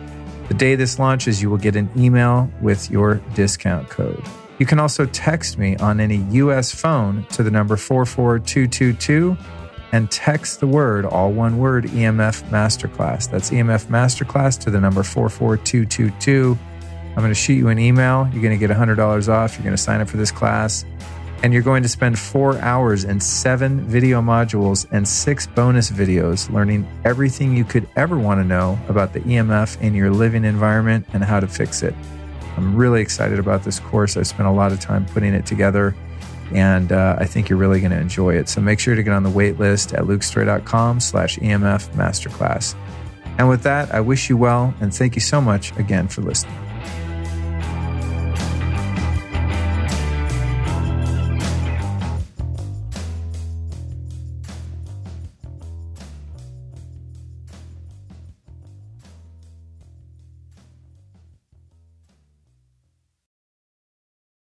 The day this launches, you will get an email with your discount code. You can also text me on any U.S. phone to the number 44222 and text the word, all one word, EMF Masterclass. That's EMF Masterclass to the number 44222. I'm going to shoot you an email. You're going to get $100 off. You're going to sign up for this class. And you're going to spend 4 hours and 7 video modules and 6 bonus videos learning everything you could ever want to know about the EMF in your living environment and how to fix it. I'm really excited about this course. I've spent a lot of time putting it together, and I think you're really going to enjoy it. So make sure to get on the wait list at lukestory.com/EMF Masterclass. And with that, I wish you well, and thank you so much again for listening.